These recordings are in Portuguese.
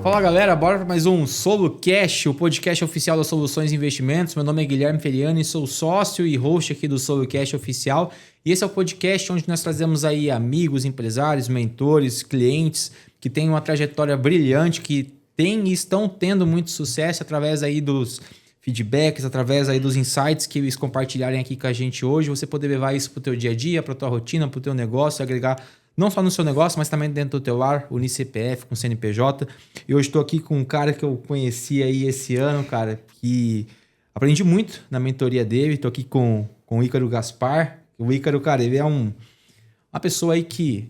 Fala galera, bora para mais um SoloCast, o podcast oficial das Soluções e Investimentos. Meu nome é Guilherme Feliani, sou sócio e host aqui do SoloCast oficial. E esse é o podcast onde nós trazemos aí amigos, empresários, mentores, clientes que têm uma trajetória brilhante, que têm e estão tendo muito sucesso através aí dos feedbacks, através aí dos insights que eles compartilharem aqui com a gente hoje. Você poder levar isso para o teu dia a dia, para a tua rotina, para o teu negócio, agregar não só no seu negócio, mas também dentro do teu lar, unir CPF com CNPJ. E hoje estou aqui com um cara que eu conheci aí esse ano, cara, que aprendi muito na mentoria dele. Estou aqui com o Ícaro Gaspar. O Ícaro, cara, ele é uma pessoa aí que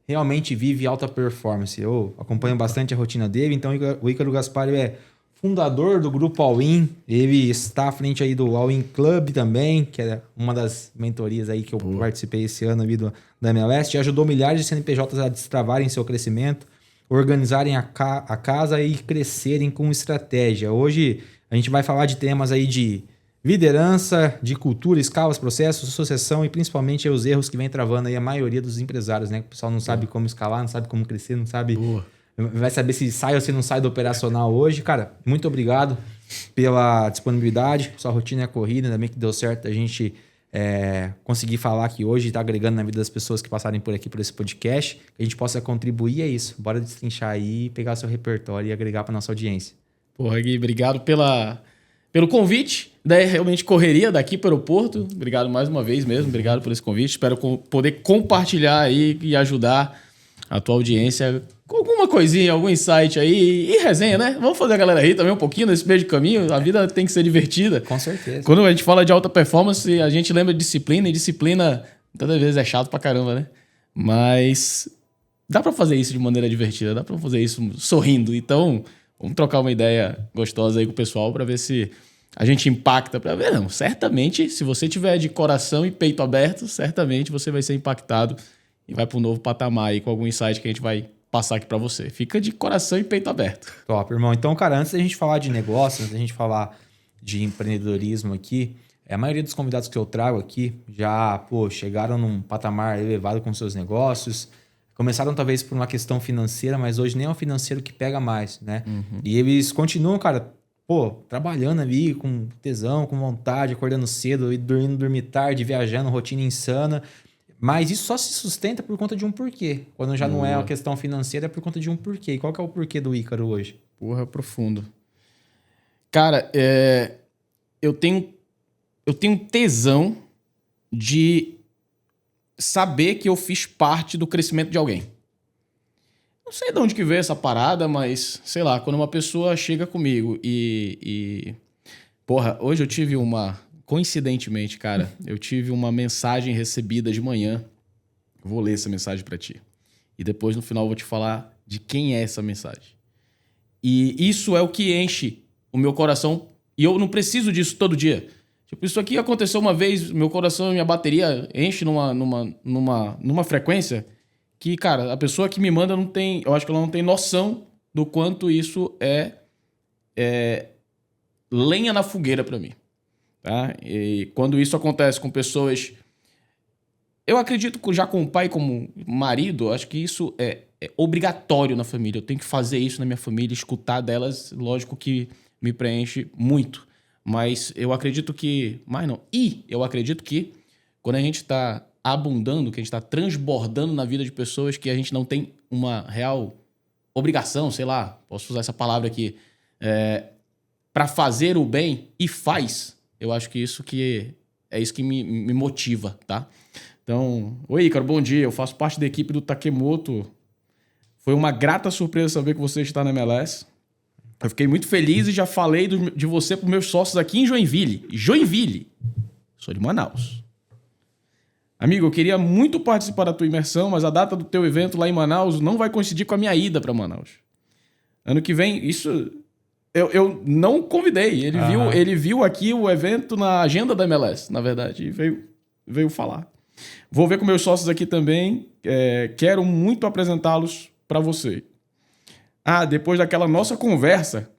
realmente vive alta performance. Eu acompanho bastante a rotina dele. Então, o Ícaro Gaspar ele é fundador do grupo All-In. Ele está à frente aí do All-In Club também, que é uma das mentorias aí que eu participei esse ano ali da MLS. E ajudou milhares de CNPJs a destravarem seu crescimento, organizarem a casa e crescerem com estratégia. Hoje a gente vai falar de temas aí de liderança, de cultura, escalas, processos, sucessão e principalmente os erros que vem travando aí a maioria dos empresários, né? O pessoal não sabe como escalar, não sabe como crescer, não sabe... Vai saber se sai ou se não sai do operacional hoje. Cara, muito obrigado pela disponibilidade. Sua rotina é corrida, ainda bem que deu certo a gente conseguir falar aqui hoje e tá agregando na vida das pessoas que passarem por aqui, por esse podcast, que a gente possa contribuir a isso. Bora destrinchar aí, pegar seu repertório e agregar para nossa audiência. Porra, Gui, obrigado pelo convite. Daí realmente correria daqui para o aeroporto. Obrigado mais uma vez mesmo, obrigado por esse convite. Espero poder compartilhar aí e ajudar a tua audiência com alguma coisinha, algum insight aí e resenha, né? Vamos fazer a galera rir também um pouquinho nesse meio de caminho. A vida tem que ser divertida. Com certeza. Quando a gente fala de alta performance, a gente lembra de disciplina, e disciplina todas as vezes é chato pra caramba, né? Mas dá pra fazer isso de maneira divertida, dá pra fazer isso sorrindo. Então, vamos trocar uma ideia gostosa aí com o pessoal pra ver se a gente impacta. Pra ver, não, certamente, se você tiver de coração e peito aberto, certamente você vai ser impactado e vai para um novo patamar aí com algum insight que a gente vai passar aqui para você. Fica de coração e peito aberto. Top, irmão. Então, cara, antes da gente falar de negócios, antes da gente falar de empreendedorismo aqui, a maioria dos convidados que eu trago aqui já, chegaram num patamar elevado com seus negócios, começaram talvez por uma questão financeira, mas hoje nem é o financeiro que pega mais, né? Uhum. E eles continuam, cara, trabalhando ali com tesão, com vontade, acordando cedo, e dormir tarde, viajando, rotina insana. Mas isso só se sustenta por conta de um porquê. Quando já não é uma questão financeira, é por conta de um porquê. E qual que é o porquê do Ícaro hoje? Porra, profundo. Cara, eu tenho tesão de saber que eu fiz parte do crescimento de alguém. Não sei de onde que veio essa parada, mas, sei lá, quando uma pessoa chega comigo Porra, hoje eu tive coincidentemente, cara, eu tive uma mensagem recebida de manhã. Vou ler essa mensagem pra ti. E depois, no final, eu vou te falar de quem é essa mensagem. E isso é o que enche o meu coração. E eu não preciso disso todo dia. Tipo, isso aqui aconteceu uma vez, meu coração e minha bateria enche numa frequência que, cara, a pessoa que me manda não tem... Eu acho que ela não tem noção do quanto isso é lenha na fogueira pra mim. Tá? E quando isso acontece com pessoas... Eu acredito que já como pai, como marido, acho que isso é obrigatório na família. Eu tenho que fazer isso na minha família, escutar delas, lógico que me preenche muito. Mas eu acredito que... eu acredito que quando a gente está abundando, que a gente está transbordando na vida de pessoas que a gente não tem uma real obrigação, sei lá, posso usar essa palavra aqui, para fazer o bem e faz... Eu acho que isso que me motiva, tá? Então, oi, Ícaro, bom dia. Eu faço parte da equipe do Takemoto. Foi uma grata surpresa saber que você está na MLS. Eu fiquei muito feliz e já falei de você para os meus sócios aqui em Joinville. Joinville. Sou de Manaus. Amigo, eu queria muito participar da tua imersão, mas a data do teu evento lá em Manaus não vai coincidir com a minha ida para Manaus. Ano que vem, isso... Eu não convidei. Ele viu aqui o evento na agenda da MLS, na verdade, e veio falar. Vou ver com meus sócios aqui também. Quero muito apresentá-los para você. Depois daquela nossa conversa,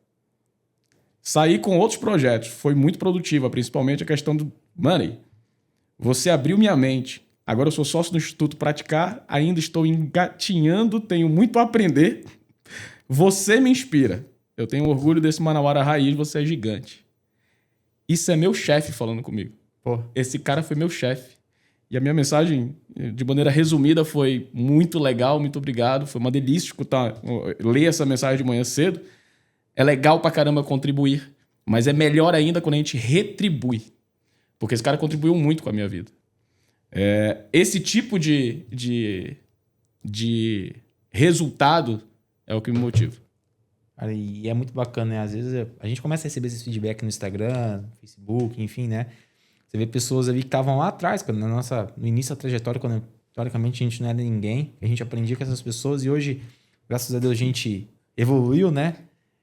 saí com outros projetos. Foi muito produtiva, principalmente a questão do money. Você abriu minha mente. Agora eu sou sócio do Instituto Praticar, ainda estou engatinhando, tenho muito a aprender. Você me inspira. Eu tenho orgulho desse Manauara Raiz, você é gigante. Isso é meu chefe falando comigo. Pô. Esse cara foi meu chefe. E a minha mensagem, de maneira resumida, foi muito legal, muito obrigado. Foi uma delícia escutar, ler essa mensagem de manhã cedo. É legal pra caramba contribuir, mas é melhor ainda quando a gente retribui. Porque esse cara contribuiu muito com a minha vida. Esse tipo de resultado é o que me motiva. Cara, e é muito bacana, né? Às vezes a gente começa a receber esse feedback no Instagram, no Facebook, enfim, né? Você vê pessoas ali que estavam lá atrás, quando no início da trajetória, quando teoricamente a gente não era ninguém, a gente aprendia com essas pessoas e hoje, graças a Deus, a gente evoluiu, né?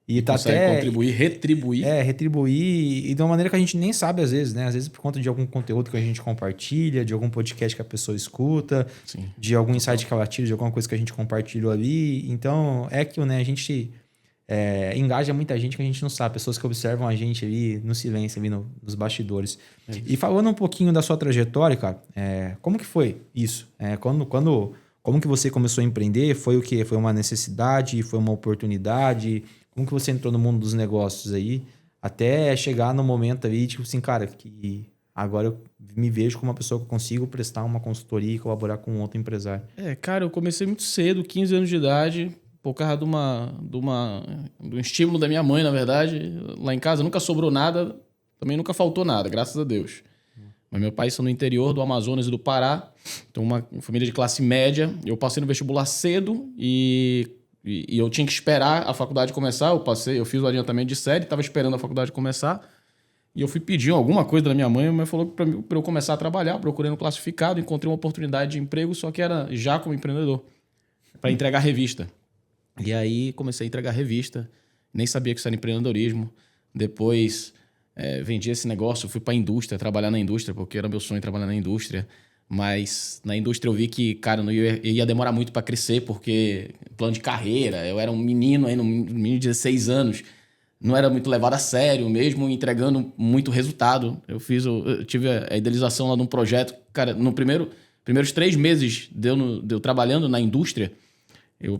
E tá até contribuir, retribuir. Retribuir e de uma maneira que a gente nem sabe às vezes, né? Às vezes por conta de algum conteúdo que a gente compartilha, de algum podcast que a pessoa escuta, Sim. de algum insight que ela tira, de alguma coisa que a gente compartilhou ali. Então, aquilo, né? A gente engaja muita gente que a gente não sabe, pessoas que observam a gente ali no silêncio, ali nos bastidores. E falando um pouquinho da sua trajetória, cara, como que foi isso? Como que você começou a empreender? Foi o quê? Foi uma necessidade? Foi uma oportunidade? Como que você entrou no mundo dos negócios aí? Até chegar no momento ali, tipo assim, cara, que agora eu me vejo como uma pessoa que eu consigo prestar uma consultoria e colaborar com outro empresário. Cara, eu comecei muito cedo, 15 anos de idade, por causa do estímulo da minha mãe, na verdade. Lá em casa nunca sobrou nada, também nunca faltou nada, graças a Deus. Mas meu pai são no interior do Amazonas e do Pará, então uma família de classe média. Eu passei no vestibular cedo e eu tinha que esperar a faculdade começar. Eu fiz o adiantamento de série, estava esperando a faculdade começar. E eu fui pedir alguma coisa da minha mãe, mas falou para eu começar a trabalhar. Procurei no classificado, encontrei uma oportunidade de emprego, só que era já como empreendedor, para entregar revista. E aí comecei a entregar revista, nem sabia que isso era empreendedorismo. Depois vendi esse negócio, fui para a indústria, trabalhar na indústria, porque era meu sonho trabalhar na indústria. Mas na indústria eu vi que, cara, não ia demorar muito para crescer, porque plano de carreira, eu era um menino ainda, um menino de 16 anos, não era muito levado a sério, mesmo entregando muito resultado. Eu tive a idealização lá de um projeto, cara, primeiros 3 meses de eu trabalhando na indústria, eu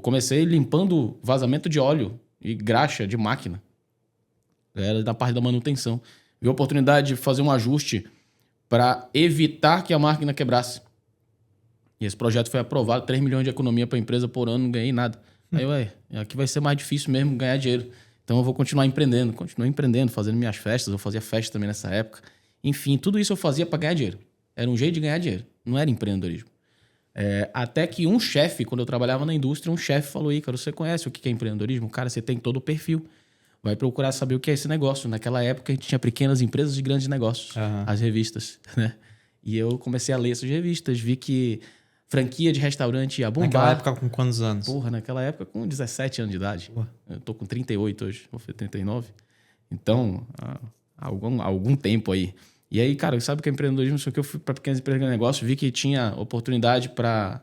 comecei limpando vazamento de óleo e graxa de máquina. Era da parte da manutenção. Vi a oportunidade de fazer um ajuste para evitar que a máquina quebrasse. E esse projeto foi aprovado, 3 milhões de economia para a empresa por ano, não ganhei nada. Aí, aqui vai ser mais difícil mesmo ganhar dinheiro. Então eu vou continuar empreendendo. Continuei empreendendo, fazendo minhas festas. Eu fazia festa também nessa época. Enfim, tudo isso eu fazia para ganhar dinheiro. Era um jeito de ganhar dinheiro. Não era empreendedorismo. Até que um chefe, quando eu trabalhava na indústria, um chefe falou: Ícaro, você conhece o que é empreendedorismo? Cara, você tem todo o perfil. Vai procurar saber o que é esse negócio. Naquela época, a gente tinha pequenas empresas e grandes negócios. As revistas, né? E eu comecei a ler essas revistas. Vi que franquia de restaurante ia bombar. Naquela época, com quantos anos? Porra, naquela época, com 17 anos de idade. Eu tô com 38 hoje. Vou fazer 39. Então, há algum tempo aí. E aí, cara, sabe o que é empreendedorismo? Só que eu fui para pequenas empresas de negócio, vi que tinha oportunidade para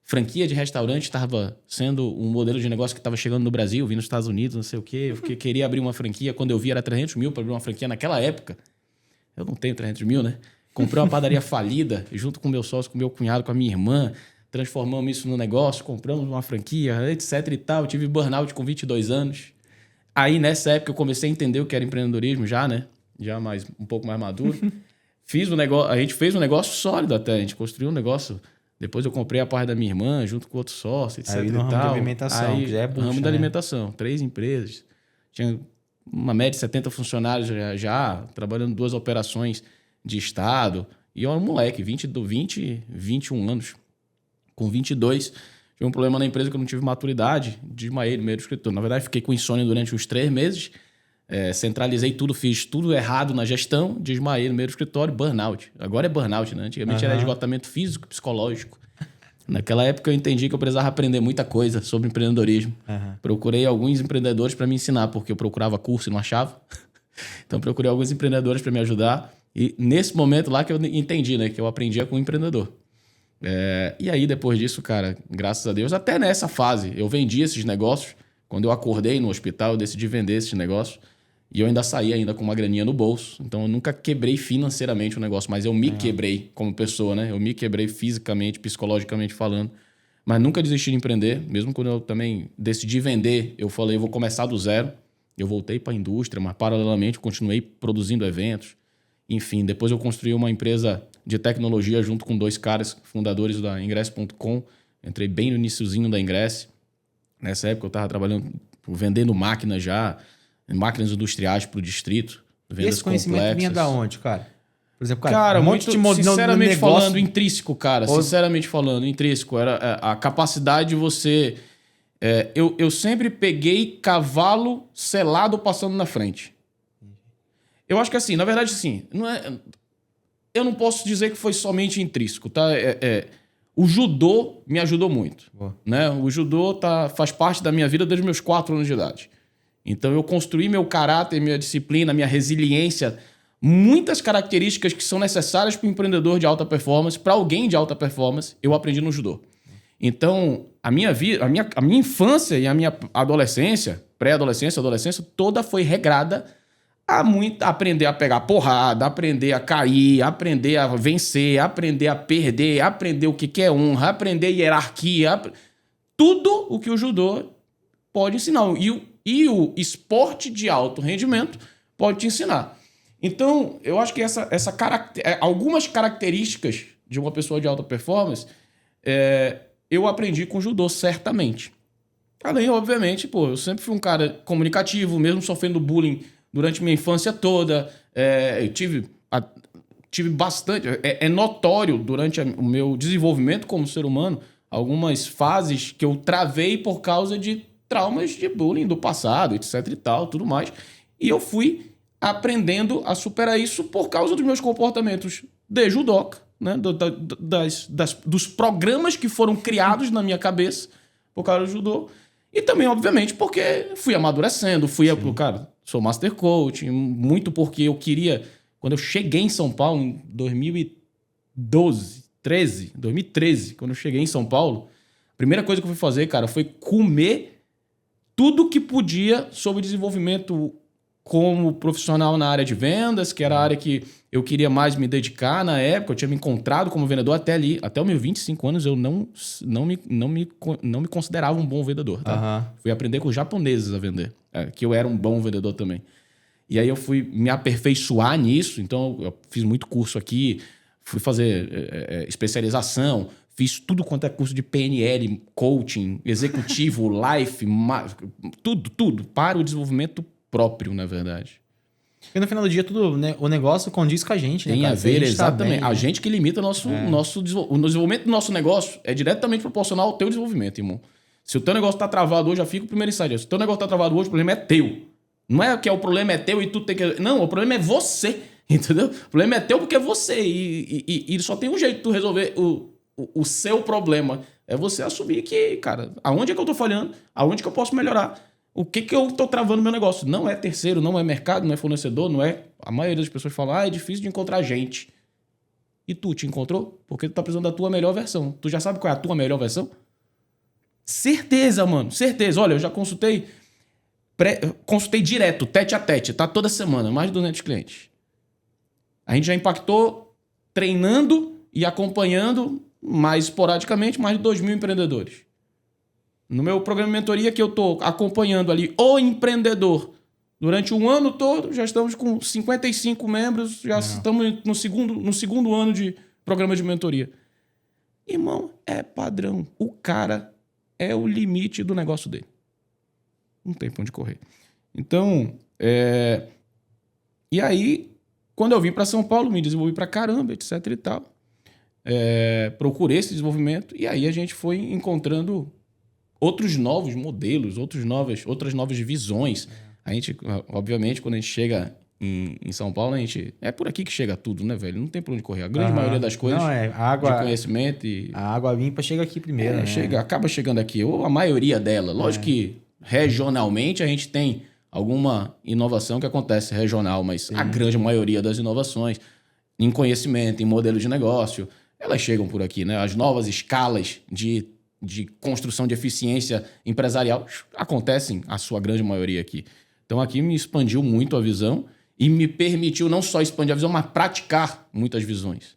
franquia de restaurante, estava sendo um modelo de negócio que estava chegando no Brasil, vindo nos Estados Unidos, não sei o quê. Eu queria abrir uma franquia. Quando eu vi, era 300 mil para abrir uma franquia naquela época. Eu não tenho 300 mil, né? Comprei uma padaria falida, junto com meu sócio, com meu cunhado, com a minha irmã. Transformamos isso no negócio, compramos uma franquia, etc e tal. Eu tive burnout com 22 anos. Aí, nessa época, eu comecei a entender o que era empreendedorismo já, né? Já um pouco mais maduro. A gente fez um negócio sólido até. A gente construiu um negócio. Depois eu comprei a parte da minha irmã, junto com outro sócio, etc aí no ramo de alimentação, que já é bucha, ramo da alimentação. 3 empresas. Tinha uma média de 70 funcionários já trabalhando 2 operações de estado. E eu era um moleque, 21 anos. Com 22, tive um problema na empresa que eu não tive maturidade. Desmaiei no meio do escritório. Na verdade, fiquei com insônia durante uns 3 meses. Centralizei tudo, fiz tudo errado na gestão, desmaiei no meio do escritório, burnout. Agora é burnout, né? Antigamente era esgotamento físico e psicológico. Naquela época eu entendi que eu precisava aprender muita coisa sobre empreendedorismo. Procurei alguns empreendedores para me ensinar, porque eu procurava curso e não achava. Então procurei alguns empreendedores para me ajudar. E nesse momento lá que eu entendi, né? Que eu aprendia com um empreendedor. E aí, depois disso, cara, graças a Deus, até nessa fase, eu vendi esses negócios. Quando eu acordei no hospital, eu decidi vender esses negócios. E eu ainda saí ainda com uma graninha no bolso. Então, eu nunca quebrei financeiramente o negócio, mas eu me quebrei como pessoa, né? Eu me quebrei fisicamente, psicologicamente falando. Mas nunca desisti de empreender. Mesmo quando eu também decidi vender, eu falei, eu vou começar do zero. Eu voltei para a indústria, mas paralelamente eu continuei produzindo eventos. Enfim, depois eu construí uma empresa de tecnologia junto com 2 caras fundadores da Ingress.com. Entrei bem no iniciozinho da Ingress. Nessa época eu estava trabalhando, vendendo máquinas já, máquinas industriais para o distrito. E esse conhecimento complexas. vinha da onde, cara? Por exemplo, Cara, muito, sinceramente negócio... falando, intrínseco, cara. Sinceramente falando, intrínseco. Era a capacidade de você... Eu sempre peguei cavalo selado passando na frente. Eu acho que assim, na verdade, assim, eu não posso dizer que foi somente intrínseco, tá? O judô me ajudou muito. Né? O judô faz parte da minha vida desde os meus 4 anos de idade. Então eu construí meu caráter, minha disciplina, minha resiliência, muitas características que são necessárias para um empreendedor de alta performance, para alguém de alta performance, eu aprendi no judô. Então, a minha vida, a minha infância e a minha adolescência, pré-adolescência, adolescência, toda foi regrada a aprender a pegar porrada, aprender a cair, aprender a vencer, aprender a perder, aprender o que é honra, aprender hierarquia, tudo o que o judô pode ensinar. E o esporte de alto rendimento pode te ensinar. Então, eu acho que algumas características de uma pessoa de alta performance eu aprendi com o judô, certamente. Além, obviamente, eu sempre fui um cara comunicativo, mesmo sofrendo bullying durante minha infância toda. Eu tive bastante... É notório durante o meu desenvolvimento como ser humano algumas fases que eu travei por causa de traumas de bullying do passado, etc e tal, tudo mais. E eu fui aprendendo a superar isso por causa dos meus comportamentos de judoca, né? Dos programas que foram criados na minha cabeça por causa do judô. E também, obviamente, porque fui amadurecendo, cara, sou master coach, muito porque eu queria... Quando eu cheguei em São Paulo, em 2013, quando eu cheguei em São Paulo, a primeira coisa que eu fui fazer, cara, foi comer tudo que podia sobre desenvolvimento como profissional na área de vendas, que era a área que eu queria mais me dedicar na época. Eu tinha me encontrado como vendedor até ali. Até os meus 25 anos eu não me considerava um bom vendedor. Tá? Fui aprender com os japoneses a vender, que eu era um bom vendedor também. E aí eu fui me aperfeiçoar nisso. Então eu fiz muito curso aqui, fui fazer especialização, fiz tudo quanto é curso de PNL, coaching, executivo, life, tudo para o desenvolvimento próprio, na verdade. Porque no final do dia, tudo, né, o negócio condiz com a gente. Tem a ver, exatamente. Tá bem, a gente que limita o desenvolvimento do nosso negócio é diretamente proporcional ao teu desenvolvimento, irmão. Se o teu negócio tá travado hoje, já fica o primeiro insight. Se o teu negócio tá travado hoje, o problema é teu. Não é que o problema é teu e tu tem que... Não, o problema é você, entendeu? O problema é teu porque é você. E só tem um jeito de tu resolver o seu problema. É você assumir que, cara, aonde é que eu tô falhando? Aonde que eu posso melhorar? O que eu tô travando no meu negócio? Não é terceiro, não é mercado, não é fornecedor, não é... A maioria das pessoas fala, é difícil de encontrar gente. E tu te encontrou? Porque tu tá precisando da tua melhor versão. Tu já sabe qual é a tua melhor versão? Certeza, mano. Certeza. Olha, eu já consultei direto, tete a tete, tá? Toda semana, mais de 200 clientes. A gente já impactou treinando e acompanhando, mais esporadicamente, mais de 2.000 empreendedores. No meu programa de mentoria que eu tô acompanhando ali o empreendedor durante um ano todo, já estamos com 55 membros, já estamos no segundo ano de programa de mentoria. Irmão, é padrão. O cara é o limite do negócio dele. Não tem pra onde correr. Então, e aí, quando eu vim para São Paulo, me desenvolvi pra caramba, etc e tal. Procurei esse desenvolvimento e aí a gente foi encontrando outros novos modelos, outras novas visões. A gente, obviamente, quando a gente chega em São Paulo, a gente... É por aqui que chega tudo, né, velho? Não tem pra onde correr. A grande maioria das coisas água, de conhecimento e... A água limpa chega aqui primeiro, né? Acaba chegando aqui. Ou a maioria dela. Lógico que regionalmente a gente tem alguma inovação que acontece regional, mas a grande maioria das inovações em conhecimento, em modelo de negócio, elas chegam por aqui, né? As novas escalas de construção de eficiência empresarial acontecem, a sua grande maioria aqui. Então, aqui me expandiu muito a visão e me permitiu não só expandir a visão, mas praticar muitas visões.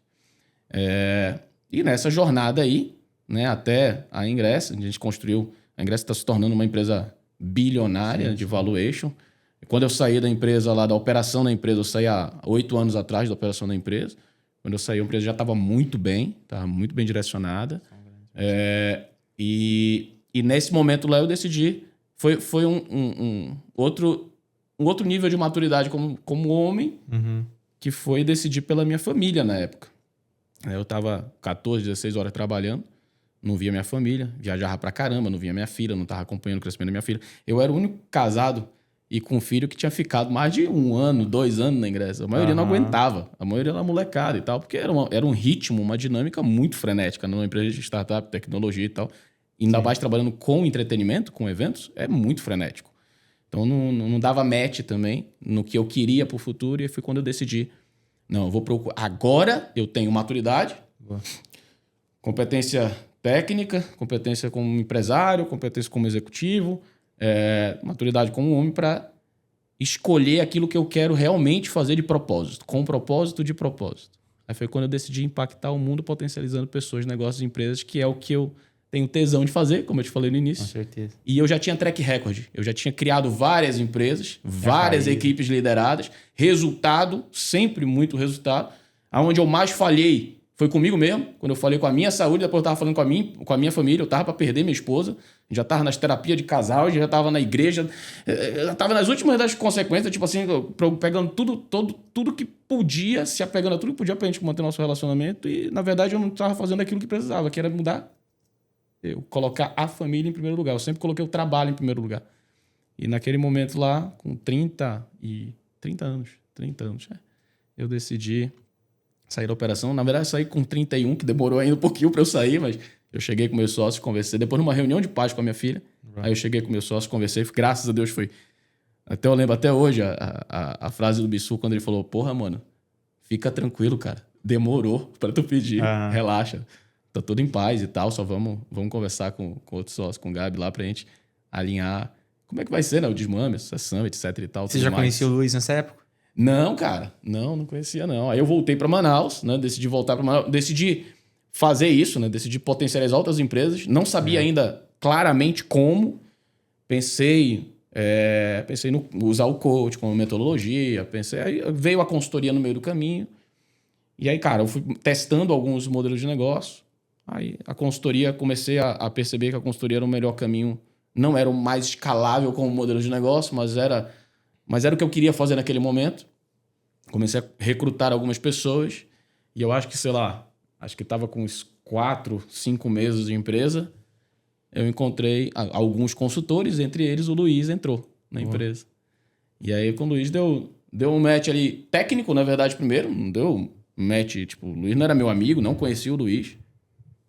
E nessa jornada aí, né, até a Ingress, a gente construiu... A Ingress está se tornando uma empresa bilionária de valuation. Quando eu saí da empresa lá, da operação da empresa, eu saí há 8 anos atrás da operação da empresa. Quando eu saí, a empresa já estava muito bem direcionada. E nesse momento lá eu decidi... Foi um outro nível de maturidade como homem, que foi decidir pela minha família na época. Eu estava 14, 16 horas trabalhando, não via minha família, viajava pra caramba, não via minha filha, não estava acompanhando o crescimento da minha filha. Eu era o único casado e com um filho que tinha ficado mais de 1 ano, 2 anos na Ingress. A maioria não aguentava, a maioria era molecada e tal, porque era um ritmo, uma dinâmica muito frenética numa empresa de startup, tecnologia e tal. Ainda mais trabalhando com entretenimento, com eventos, é muito frenético. Então não dava match também no que eu queria pro futuro, e foi quando eu decidi, não, eu vou procurar. Agora eu tenho maturidade, competência técnica, competência como empresário, competência como executivo, maturidade como homem para escolher aquilo que eu quero realmente fazer de propósito, com propósito de propósito. Aí foi quando eu decidi impactar o mundo potencializando pessoas, negócios e empresas, que é o que eu tenho tesão de fazer, como eu te falei no início. Com certeza. E eu já tinha track record. Eu já tinha criado várias empresas, várias equipes lideradas, resultado, sempre muito resultado. Aonde eu mais falhei foi comigo mesmo, quando eu falei com a minha saúde, depois eu estava falando com a minha família, eu estava para perder minha esposa, já estava nas terapias de casal, já estava na igreja, já estava nas últimas das consequências, tipo assim, pegando tudo que podia, se apegando a tudo que podia para a gente manter nosso relacionamento, e na verdade eu não estava fazendo aquilo que precisava, que era mudar. Eu colocar a família em primeiro lugar. Eu sempre coloquei o trabalho em primeiro lugar. E naquele momento lá, com 30 anos, eu decidi sair da operação. Na verdade, eu saí com 31, que demorou ainda um pouquinho para eu sair, mas eu cheguei com meus sócios, conversei. Depois, numa reunião de paz com a minha filha, aí eu cheguei com meus sócios, conversei. Graças a Deus foi... Até eu lembro até hoje a frase do Bissu, quando ele falou, porra, mano, fica tranquilo, cara. Demorou para tu pedir, relaxa. Tá tudo em paz e tal, só vamos conversar com outros sócios, com o Gabi lá pra gente alinhar como é que vai ser, né? O desmame, a sucessão, etc e tal. Você já conhecia o Luiz nessa época? Não, cara. Não conhecia, não. Aí eu voltei pra Manaus, né? Decidi voltar pra Manaus. Decidi fazer isso, né? Decidi potencializar outras empresas. Não sabia ainda claramente como. Pensei no usar o coach como metodologia. Aí veio a consultoria no meio do caminho. E aí, cara, eu fui testando alguns modelos de negócio. Aí a consultoria, comecei a perceber que a consultoria era o melhor caminho. Não era o mais escalável como modelo de negócio, mas era o que eu queria fazer naquele momento. Comecei a recrutar algumas pessoas. E eu acho que, acho que estava com uns 4, 5 meses de empresa. Eu encontrei alguns consultores, entre eles o Luiz entrou na empresa. E aí com o Luiz deu um match ali técnico, na verdade, primeiro. Não deu match, tipo, o Luiz não era meu amigo, não conhecia o Luiz.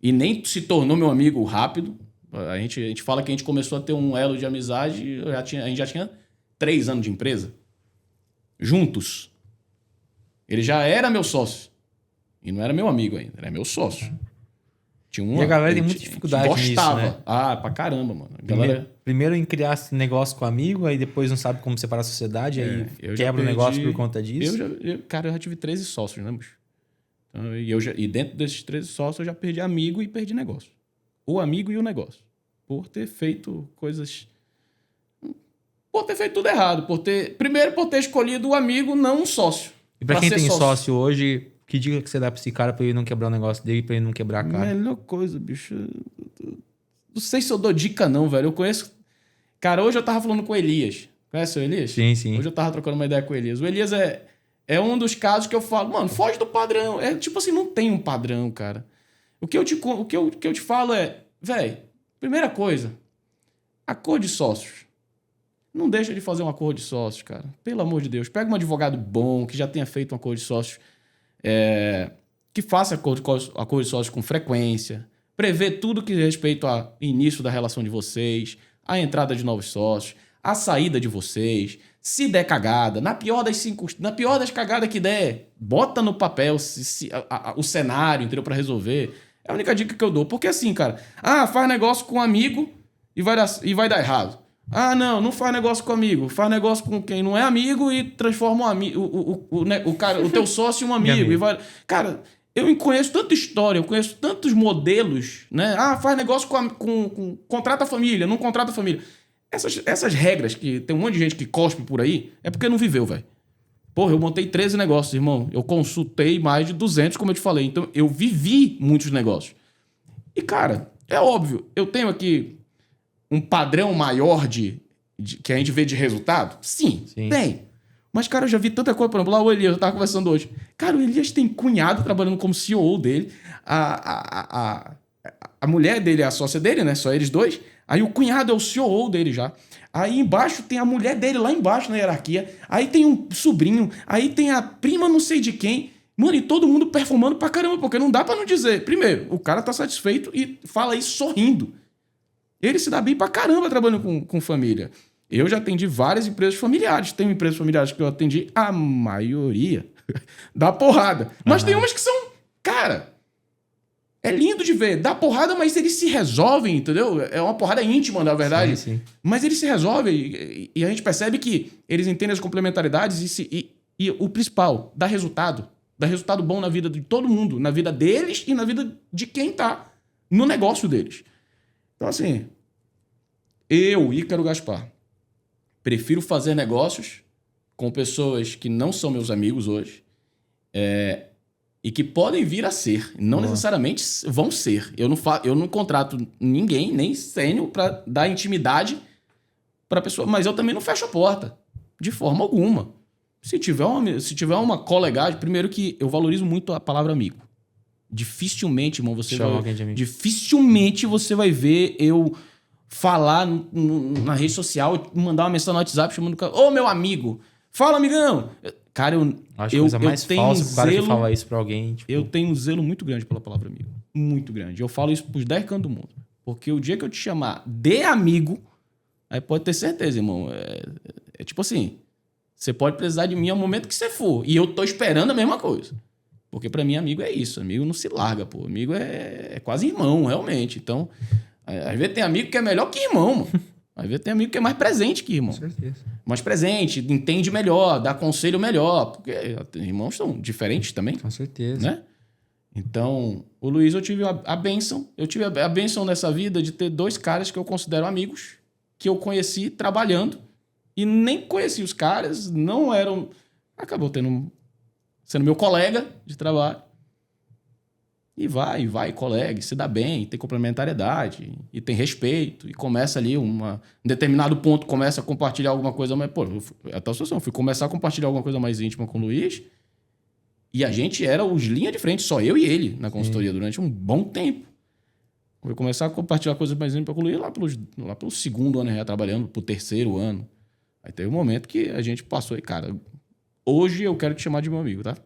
E nem se tornou meu amigo rápido. A gente fala que a gente começou a ter um elo de amizade. A gente já tinha 3 anos de empresa. Juntos. Ele já era meu sócio. E não era meu amigo ainda. Era meu sócio. E a galera tem muita dificuldade gostava. nisso, né? Pra caramba, mano. Primeiro em criar negócio com amigo, aí depois não sabe como separar a sociedade, aí quebra o negócio por conta disso. Cara, eu já tive 13 sócios, né, bicho? Então, e dentro desses 13 sócios eu já perdi amigo e perdi negócio. O amigo e o negócio. Por ter feito coisas... Por ter feito tudo errado. Primeiro, por ter escolhido o amigo, não um sócio. E pra quem tem sócio hoje, que dica que você dá pra esse cara pra ele não quebrar o negócio dele, pra ele não quebrar a cara? Melhor coisa, bicho. Não sei se eu dou dica não, velho. Eu conheço... Cara, hoje eu tava falando com o Elias. Conhece o Elias? Sim. Hoje eu tava trocando uma ideia com o Elias. O Elias é um dos casos que eu falo, mano, foge do padrão. Tipo assim, não tem um padrão, cara. O que eu te falo é, velho, primeira coisa, acordo de sócios. Não deixa de fazer um acordo de sócios, cara. Pelo amor de Deus. Pega um advogado bom, que já tenha feito um acordo de sócios, que faça acordo de sócios com frequência, prevê tudo que diz respeito ao início da relação de vocês, a entrada de novos sócios, a saída de vocês, se der cagada, na pior das cagadas que der, bota no papel o cenário, entendeu? Pra resolver. É a única dica que eu dou. Porque assim, cara, faz negócio com um amigo e vai dar errado. Não faz negócio com amigo. Faz negócio com quem não é amigo e transforma o teu sócio em um amigo. Cara, eu conheço tanta história, eu conheço tantos modelos, né? Faz negócio com contrata a família, não contrata a família. Essas regras que tem um monte de gente que cospe por aí, é porque não viveu, velho. Porra, eu montei 13 negócios, irmão. Eu consultei mais de 200, como eu te falei. Então, eu vivi muitos negócios. E, cara, é óbvio, eu tenho aqui um padrão maior que a gente vê de resultado? Sim, tem. Mas, cara, eu já vi tanta coisa. Por exemplo, lá o Elias, eu tava conversando hoje. Cara, o Elias tem cunhado trabalhando como CEO dele. A mulher dele é a sócia dele, né? Só eles dois. Aí o cunhado é o CEO dele já. Aí embaixo tem a mulher dele lá embaixo na hierarquia. Aí tem um sobrinho. Aí tem a prima não sei de quem. Mano, e todo mundo performando pra caramba. Porque não dá pra não dizer. Primeiro, o cara tá satisfeito e fala isso sorrindo. Ele se dá bem pra caramba trabalhando com família. Eu já atendi várias empresas familiares. Tem empresas familiares que eu atendi a maioria dá porrada. Mas tem umas que são... Cara... É lindo de ver, dá porrada, mas eles se resolvem, entendeu? É uma porrada íntima, na verdade. Sim. Mas eles se resolvem e a gente percebe que eles entendem as complementaridades e o principal, dá resultado. Dá resultado bom na vida de todo mundo, na vida deles e na vida de quem tá no negócio deles. Então, assim, eu, Ícaro Gaspar, prefiro fazer negócios com pessoas que não são meus amigos hoje, e que podem vir a ser, não necessariamente vão ser. Eu não contrato ninguém, nem sênior, para dar intimidade para a pessoa, mas eu também não fecho a porta, de forma alguma. Se tiver uma colegagem, primeiro que eu valorizo muito a palavra amigo. Dificilmente, irmão, dificilmente você vai ver eu falar na rede social, mandar uma mensagem no WhatsApp chamando o cara, ô, meu amigo, fala, amigão. Cara, acho que a coisa mais falsa que o cara que fala isso pra alguém. Tipo... Eu tenho um zelo muito grande pela palavra amigo. Muito grande. Eu falo isso pros 10 cantos do mundo. Porque o dia que eu te chamar de amigo, aí pode ter certeza, irmão. É tipo assim, você pode precisar de mim ao momento que você for. E eu tô esperando a mesma coisa. Porque pra mim, amigo é isso. Amigo não se larga, pô. Amigo é quase irmão, realmente. Então, às vezes tem amigo que é melhor que irmão, mano. Às vezes tem amigo que é mais presente que irmão. Com certeza. Mais presente, entende melhor, dá conselho melhor. Porque irmãos são diferentes também. Com certeza. Né? Então, o Luiz, eu tive a bênção. Eu tive a bênção nessa vida de ter 2 caras que eu considero amigos, que eu conheci trabalhando. E nem conheci os caras, não eram... Acabou sendo meu colega de trabalho. E vai, colega, e se dá bem, tem complementariedade, e tem respeito, e começa ali em determinado ponto, começa a compartilhar alguma coisa mais... Pô, é a tal situação, fui começar a compartilhar alguma coisa mais íntima com o Luiz, e a gente era os linha de frente, só eu e ele, na consultoria, durante um bom tempo. Fui começar a compartilhar coisas mais íntimas com o Luiz lá pelo 2º ano já trabalhando, pro 3º ano. Aí teve um momento que a gente passou e, cara, hoje eu quero te chamar de meu amigo, tá?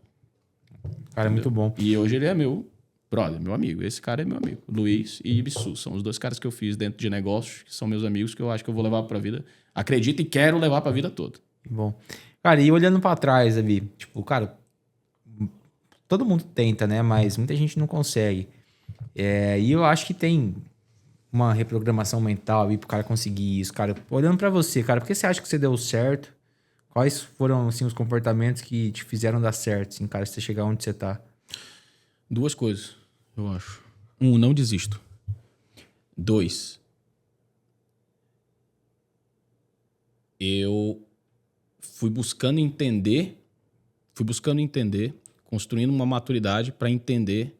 Cara, é muito bom. E hoje ele é meu brother, meu amigo. Esse cara é meu amigo. Luiz e Ibsu. São os 2 caras que eu fiz dentro de negócios, que são meus amigos, que eu acho que eu vou levar pra vida. Acredito e quero levar pra vida toda. Bom. Cara, e olhando pra trás, Abi, tipo, cara, todo mundo tenta, né? Mas muita gente não consegue. E eu acho que tem uma reprogramação mental aí pro cara conseguir isso, cara. Olhando pra você, cara, por que você acha que você deu certo? Quais foram, assim, os comportamentos que te fizeram dar certo, assim, cara, se você chegar onde você tá? 2 coisas, eu acho. 1, não desisto. 2, eu fui buscando entender, construindo uma maturidade para entender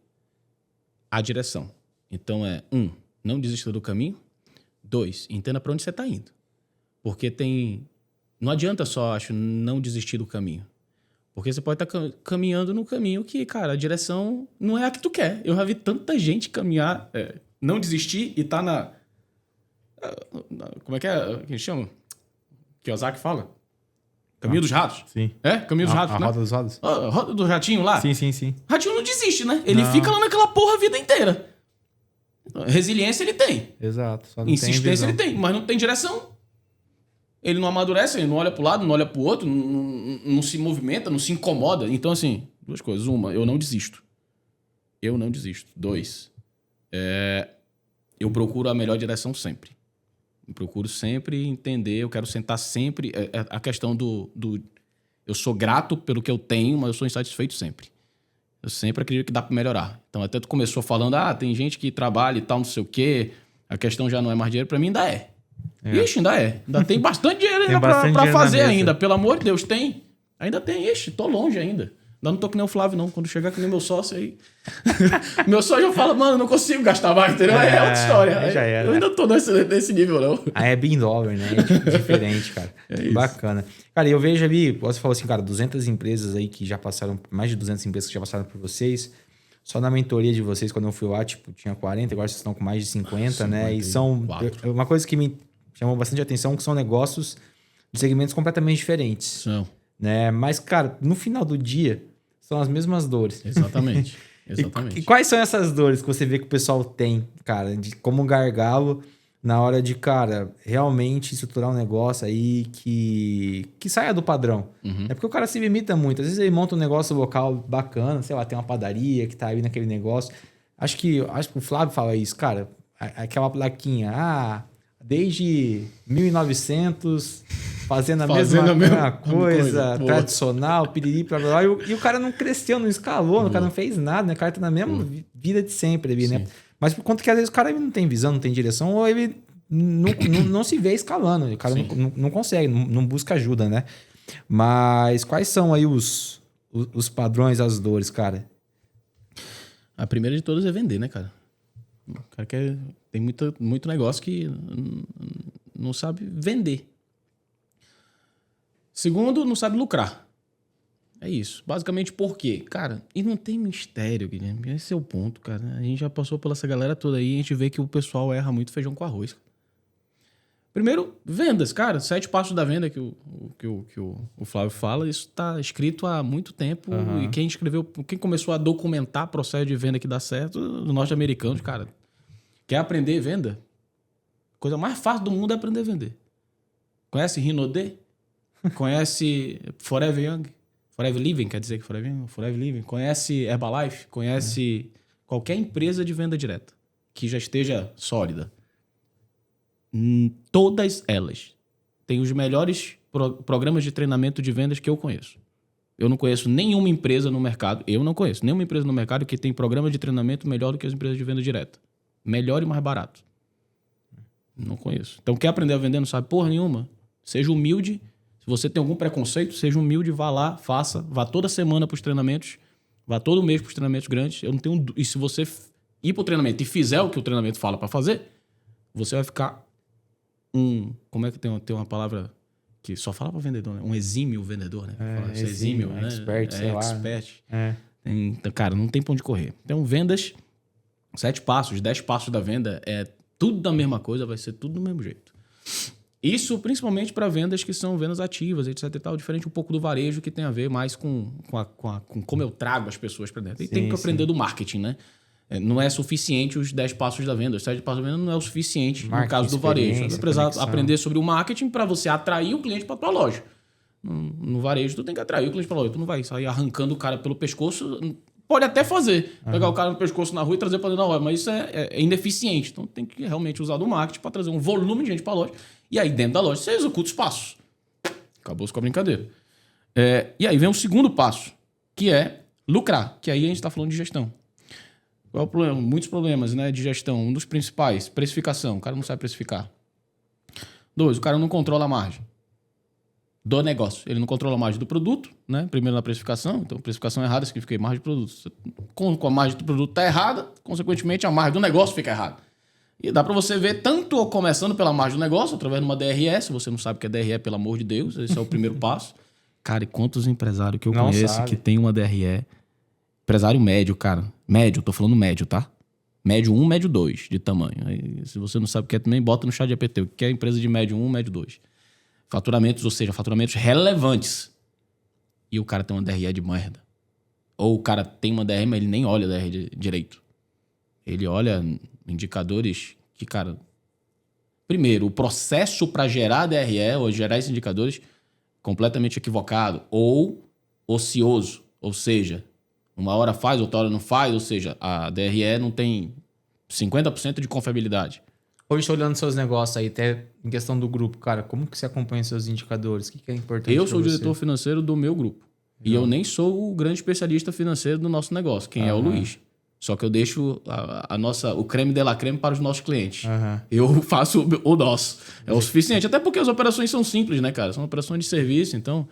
a direção. Então 1, não desista do caminho. 2, entenda para onde você está indo. Porque não adianta só, acho, não desistir do caminho. Porque você pode estar caminhando no caminho que, cara, a direção não é a que tu quer. Eu já vi tanta gente caminhar, não desistir e tá como é que a gente chama? Kiyosaki fala? Caminho dos ratos. Sim. Caminho dos ratos, a né? roda dos ratos. A roda do ratinho lá? Sim. Ratinho não desiste, né? Ele fica lá naquela porra a vida inteira. Resiliência ele tem. Exato. Só não Insistência ele tem, mas não tem direção. ele não amadurece, ele não olha pro lado, não olha pro outro, não se movimenta, não se incomoda. Então, assim, 2 coisas. 1, eu não desisto. Eu não desisto. 2, eu procuro a melhor direção sempre. Eu procuro sempre entender, eu quero sentar sempre... A questão do... Eu sou grato pelo que eu tenho, mas eu sou insatisfeito sempre. Eu sempre acredito que dá para melhorar. Então, até tu começou falando, tem gente que trabalha e tal, não sei o quê, a questão já não é mais dinheiro, para mim ainda é. Ixi, ainda é. Ainda tem bastante dinheiro ainda para fazer ainda. Pelo amor de Deus, tem. Ainda tem. Ixi, tô longe ainda. Ainda não tô que nem o Flávio, não. Quando chegar que nem meu sócio aí... meu sócio fala, mano, não consigo gastar mais, entendeu? É outra história. Já era. Eu ainda tô nesse nível, não. Aí é bem dólar, né? É diferente, cara. Isso. Bacana. Cara, eu vejo ali, você falou assim, cara, 200 empresas aí que já passaram, mais de 200 empresas que já passaram por vocês. Só na mentoria de vocês, quando eu fui lá, tinha 40, agora vocês estão com mais de 50, né? E são... Uma coisa que me chamou bastante atenção, que são negócios de segmentos completamente diferentes. São. Né? Mas, cara, no final do dia, são as mesmas dores. Exatamente. Exatamente. E quais são essas dores que você vê que o pessoal tem, cara, de como gargalo na hora de, cara, realmente estruturar um negócio aí que saia do padrão? É porque o cara se limita muito. Às vezes ele monta um negócio local bacana, sei lá, tem uma padaria que tá aí naquele negócio. Acho que o Flávio fala isso, cara, aquela plaquinha, desde 1900... Fazendo a mesma coisa tradicional, piriri, blá, blá, blá, e o cara não cresceu, não escalou, o cara não fez nada, né? O cara tá na mesma vida de sempre ali, né? Mas por conta que às vezes o cara não tem visão, não tem direção, ou ele não se vê escalando, o cara não consegue, não busca ajuda, né? Mas quais são aí os padrões, as dores, cara? A primeira de todas é vender, né, cara? O cara tem muito negócio que não sabe vender. Segundo, não sabe lucrar. É isso. Basicamente, por quê? Cara, e não tem mistério, Guilherme. Esse é o ponto, cara. A gente já passou pela essa galera toda aí e a gente vê que o pessoal erra muito feijão com arroz. Primeiro, vendas. Cara, 7 passos da venda que o Flávio fala, isso tá escrito há muito tempo. E quem começou a documentar processo de venda que dá certo, os norte-americanos, cara. Quer aprender venda? A coisa mais fácil do mundo é aprender a vender. Conhece Rinode? Conhece Forever Young? Forever Living, quer dizer que Forever Living. Conhece Herbalife? Conhece qualquer empresa de venda direta que já esteja sólida. Todas elas têm os melhores programas de treinamento de vendas que eu conheço. Eu não conheço nenhuma empresa no mercado, que tem programa de treinamento melhor do que as empresas de venda direta. Melhor e mais barato. Não conheço. Então, quer aprender a vender, não sabe porra nenhuma? Seja humilde. Se você tem algum preconceito, seja humilde, vá lá, faça. Vá toda semana para os treinamentos. Vá todo mês para os treinamentos grandes. Eu não tenho... E se você ir para o treinamento e fizer o que o treinamento fala para fazer, você vai ficar Como é que tem uma palavra que só fala para vendedor, né? Um exímio vendedor, né? Exímio, né? Expert, sei lá. Expert. Então, cara, não tem pra onde correr. Então, vendas, 7 passos, 10 passos da venda, é tudo da mesma coisa, vai ser tudo do mesmo jeito. Isso principalmente para vendas que são vendas ativas, etc e tal, diferente um pouco do varejo, que tem a ver mais com como eu trago as pessoas para dentro. E tem que aprender do marketing, né? Não é suficiente os 10 passos da venda. Os 7 passos da venda não é o suficiente no caso do varejo. Você precisa aprender sobre o marketing para você atrair o cliente para tua loja. No varejo, tu tem que atrair o cliente para a loja. Tu não vai sair arrancando o cara pelo pescoço. Pode até fazer. Pegar o cara no pescoço na rua e trazer para dentro da loja. Mas isso é ineficiente. Então tem que realmente usar do marketing para trazer um volume de gente para a loja. E aí dentro da loja você executa os passos. Acabou-se com a brincadeira. E aí vem o segundo passo, que é lucrar. Que aí a gente está falando de gestão. Qual é o problema? Muitos problemas, né, de gestão. Um dos principais, precificação. O cara não sabe precificar. 2, o cara não controla a margem do negócio. Ele não controla a margem do produto, né? Primeiro na precificação. Então, precificação errada significa margem do produto. Com a margem do produto está errada, consequentemente, a margem do negócio fica errada. E dá para você ver tanto começando pela margem do negócio, através de uma DRE. Se você não sabe o que é DRE, pelo amor de Deus, esse é o primeiro passo. Cara, e quantos empresários que eu conheço que tem uma DRE? Empresário médio, cara. Médio, tô falando médio, tá? Médio 1, médio 2 de tamanho. Aí, se você não sabe o que é também, bota no chat GPT. O que é empresa de médio 1, médio 2? Faturamentos, ou seja, faturamentos relevantes. E o cara tem uma DRE de merda. Ou o cara tem uma DRE, mas ele nem olha a DRE direito. Ele olha indicadores que, cara... primeiro, o processo para gerar DRE ou gerar esses indicadores completamente equivocado ou ocioso. Ou seja, uma hora faz, outra hora não faz. Ou seja, a DRE não tem 50% de confiabilidade. Hoje, olhando seus negócios aí, até em questão do grupo, cara, como que você acompanha seus indicadores? O que é importante? Eu sou o diretor financeiro do meu grupo. E eu nem sou o grande especialista financeiro do nosso negócio. Quem é o Luiz. Só que eu deixo o creme de la creme para os nossos clientes. Eu faço o nosso. É o suficiente. Até porque as operações são simples, né, cara? São operações de serviço, então...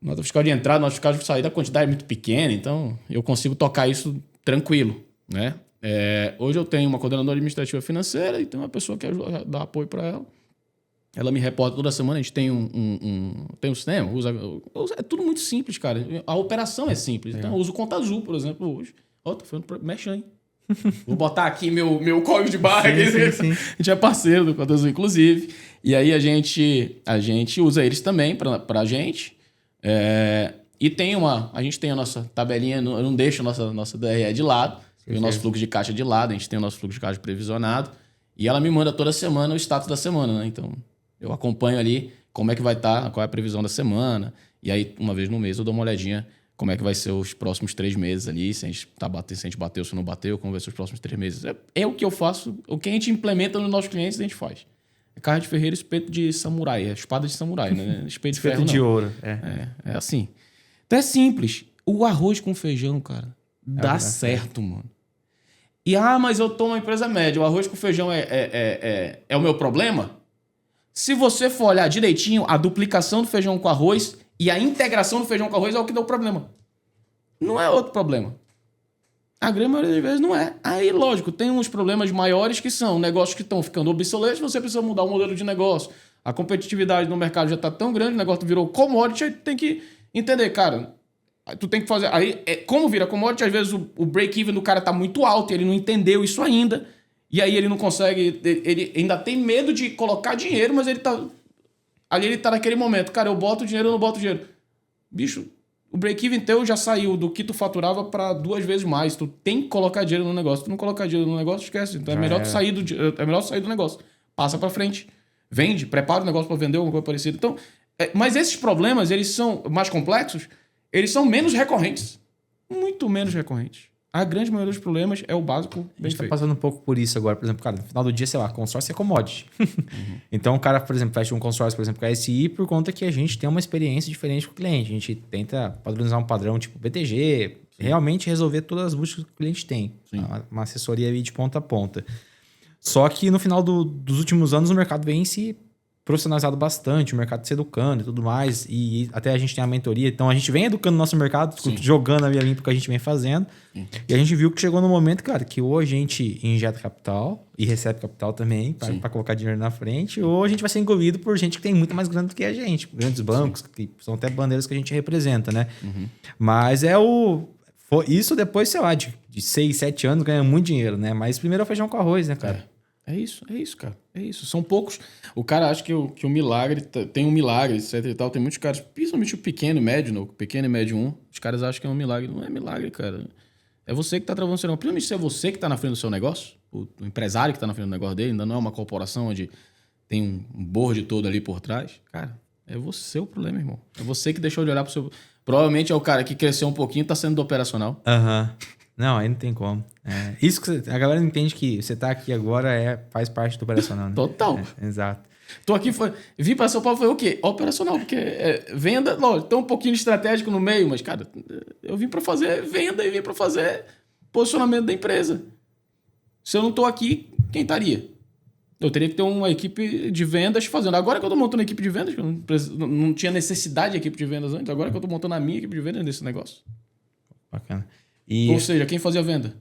Nota fiscal de entrada, nota fiscal de saída, a quantidade é muito pequena, então eu consigo tocar isso tranquilo, né? Hoje eu tenho uma coordenadora administrativa financeira e tem uma pessoa que dá apoio para ela. Ela me reporta toda semana, a gente tem tem um sistema, é tudo muito simples, cara. A operação é simples. Então eu uso conta azul, por exemplo, hoje. Ó, tô falando Merchan, hein? Vou botar aqui meu código de barra. Sim. A gente é parceiro do Conta Azul, inclusive. E aí a gente usa eles também pra gente. E a gente tem a nossa tabelinha, eu não deixo a nossa DRE de lado, tem o nosso fluxo de caixa de lado, a gente tem o nosso fluxo de caixa previsionado, e ela me manda toda semana o status da semana, né? Então, eu acompanho ali como é que vai estar, qual é a previsão da semana, e aí, uma vez no mês, eu dou uma olhadinha como é que vai ser os próximos 3 meses ali, se a gente bateu, se não bateu, como vai ser os próximos 3 meses. É o que eu faço, o que a gente implementa nos nossos clientes, a gente faz. É carne de ferreiro, espeto de samurai. É espada de samurai, né? Espeto de ferro, de não. ouro. É assim. Então é simples. O arroz com feijão, cara, dá certo, mano. E, mas eu tô numa empresa média. O arroz com feijão é o meu problema? Se você for olhar direitinho, a duplicação do feijão com arroz e a integração do feijão com arroz é o que dá o problema. Não é outro problema. A grande maioria das vezes não é. Aí, lógico, tem uns problemas maiores que são negócios que estão ficando obsoletos, você precisa mudar o modelo de negócio. A competitividade no mercado já está tão grande, o negócio virou commodity, aí tu tem que entender, cara. Tu tem que fazer... Aí, como vira commodity, às vezes o break-even do cara está muito alto e ele não entendeu isso ainda. E aí ele não consegue... Ele ainda tem medo de colocar dinheiro, mas ele tá... Ali ele tá naquele momento. Cara, eu boto dinheiro ou não boto dinheiro? Bicho... O break-even teu já saiu do que tu faturava para 2 vezes mais. Tu tem que colocar dinheiro no negócio. Tu não colocar dinheiro no negócio, esquece. Então é melhor tu sair do negócio. Passa para frente. Vende, prepara o negócio para vender, alguma coisa parecida. Então, mas esses problemas, eles são mais complexos, eles são menos recorrentes. Muito menos recorrentes. A grande maioria dos problemas é o básico bem feito. A gente tá passando um pouco por isso agora. Por exemplo, cara, no final do dia, sei lá, consórcio é commodity. Então, o cara, por exemplo, fecha um consórcio, por exemplo, com a SI por conta que a gente tem uma experiência diferente com o cliente. A gente tenta padronizar um padrão tipo BTG, realmente resolver todas as buscas que o cliente tem. Uma assessoria aí de ponta a ponta. Só que no final dos últimos anos, o mercado vem se profissionalizado bastante, o mercado se educando e tudo mais, e até a gente tem a mentoria, então a gente vem educando o nosso mercado, jogando a via limpa que a gente vem fazendo, e a gente viu que chegou no momento, cara, que ou a gente injeta capital e recebe capital também para colocar dinheiro na frente, ou a gente vai ser engolido por gente que tem muito mais grana do que a gente, grandes bancos, que são até bandeiras que a gente representa, né? Mas isso depois, sei lá, de 6, 7 anos ganha muito dinheiro, né? Mas primeiro é o feijão com arroz, né, cara? É isso, cara. É isso. São poucos. O cara acha que o milagre tem um milagre, etc e tal. Tem muitos caras, principalmente o pequeno e médio, no pequeno e médio 1, os caras acham que é um milagre. Não é milagre, cara. É você que tá travando o seu negócio. Principalmente se é você que tá na frente do seu negócio, o empresário que tá na frente do negócio dele, ainda não é uma corporação onde tem um board todo ali por trás. Cara, é você o problema, irmão. É você que deixou de olhar pro seu... Provavelmente é o cara que cresceu um pouquinho e tá sendo do operacional. Não, aí não tem como. Isso que a galera entende que você tá aqui agora faz parte do operacional, né? Total. Exato. Tô aqui, vim para São Paulo, foi o quê? Operacional, porque venda, lógico, tem um pouquinho de estratégico no meio, mas, cara, eu vim para fazer venda e vim para fazer posicionamento da empresa. Se eu não tô aqui, quem estaria? Eu teria que ter uma equipe de vendas fazendo. Agora que eu tô montando a equipe de vendas, eu não tinha necessidade de equipe de vendas antes, agora que eu tô montando a minha equipe de vendas nesse negócio. Bacana. Ou seja, quem fazia venda?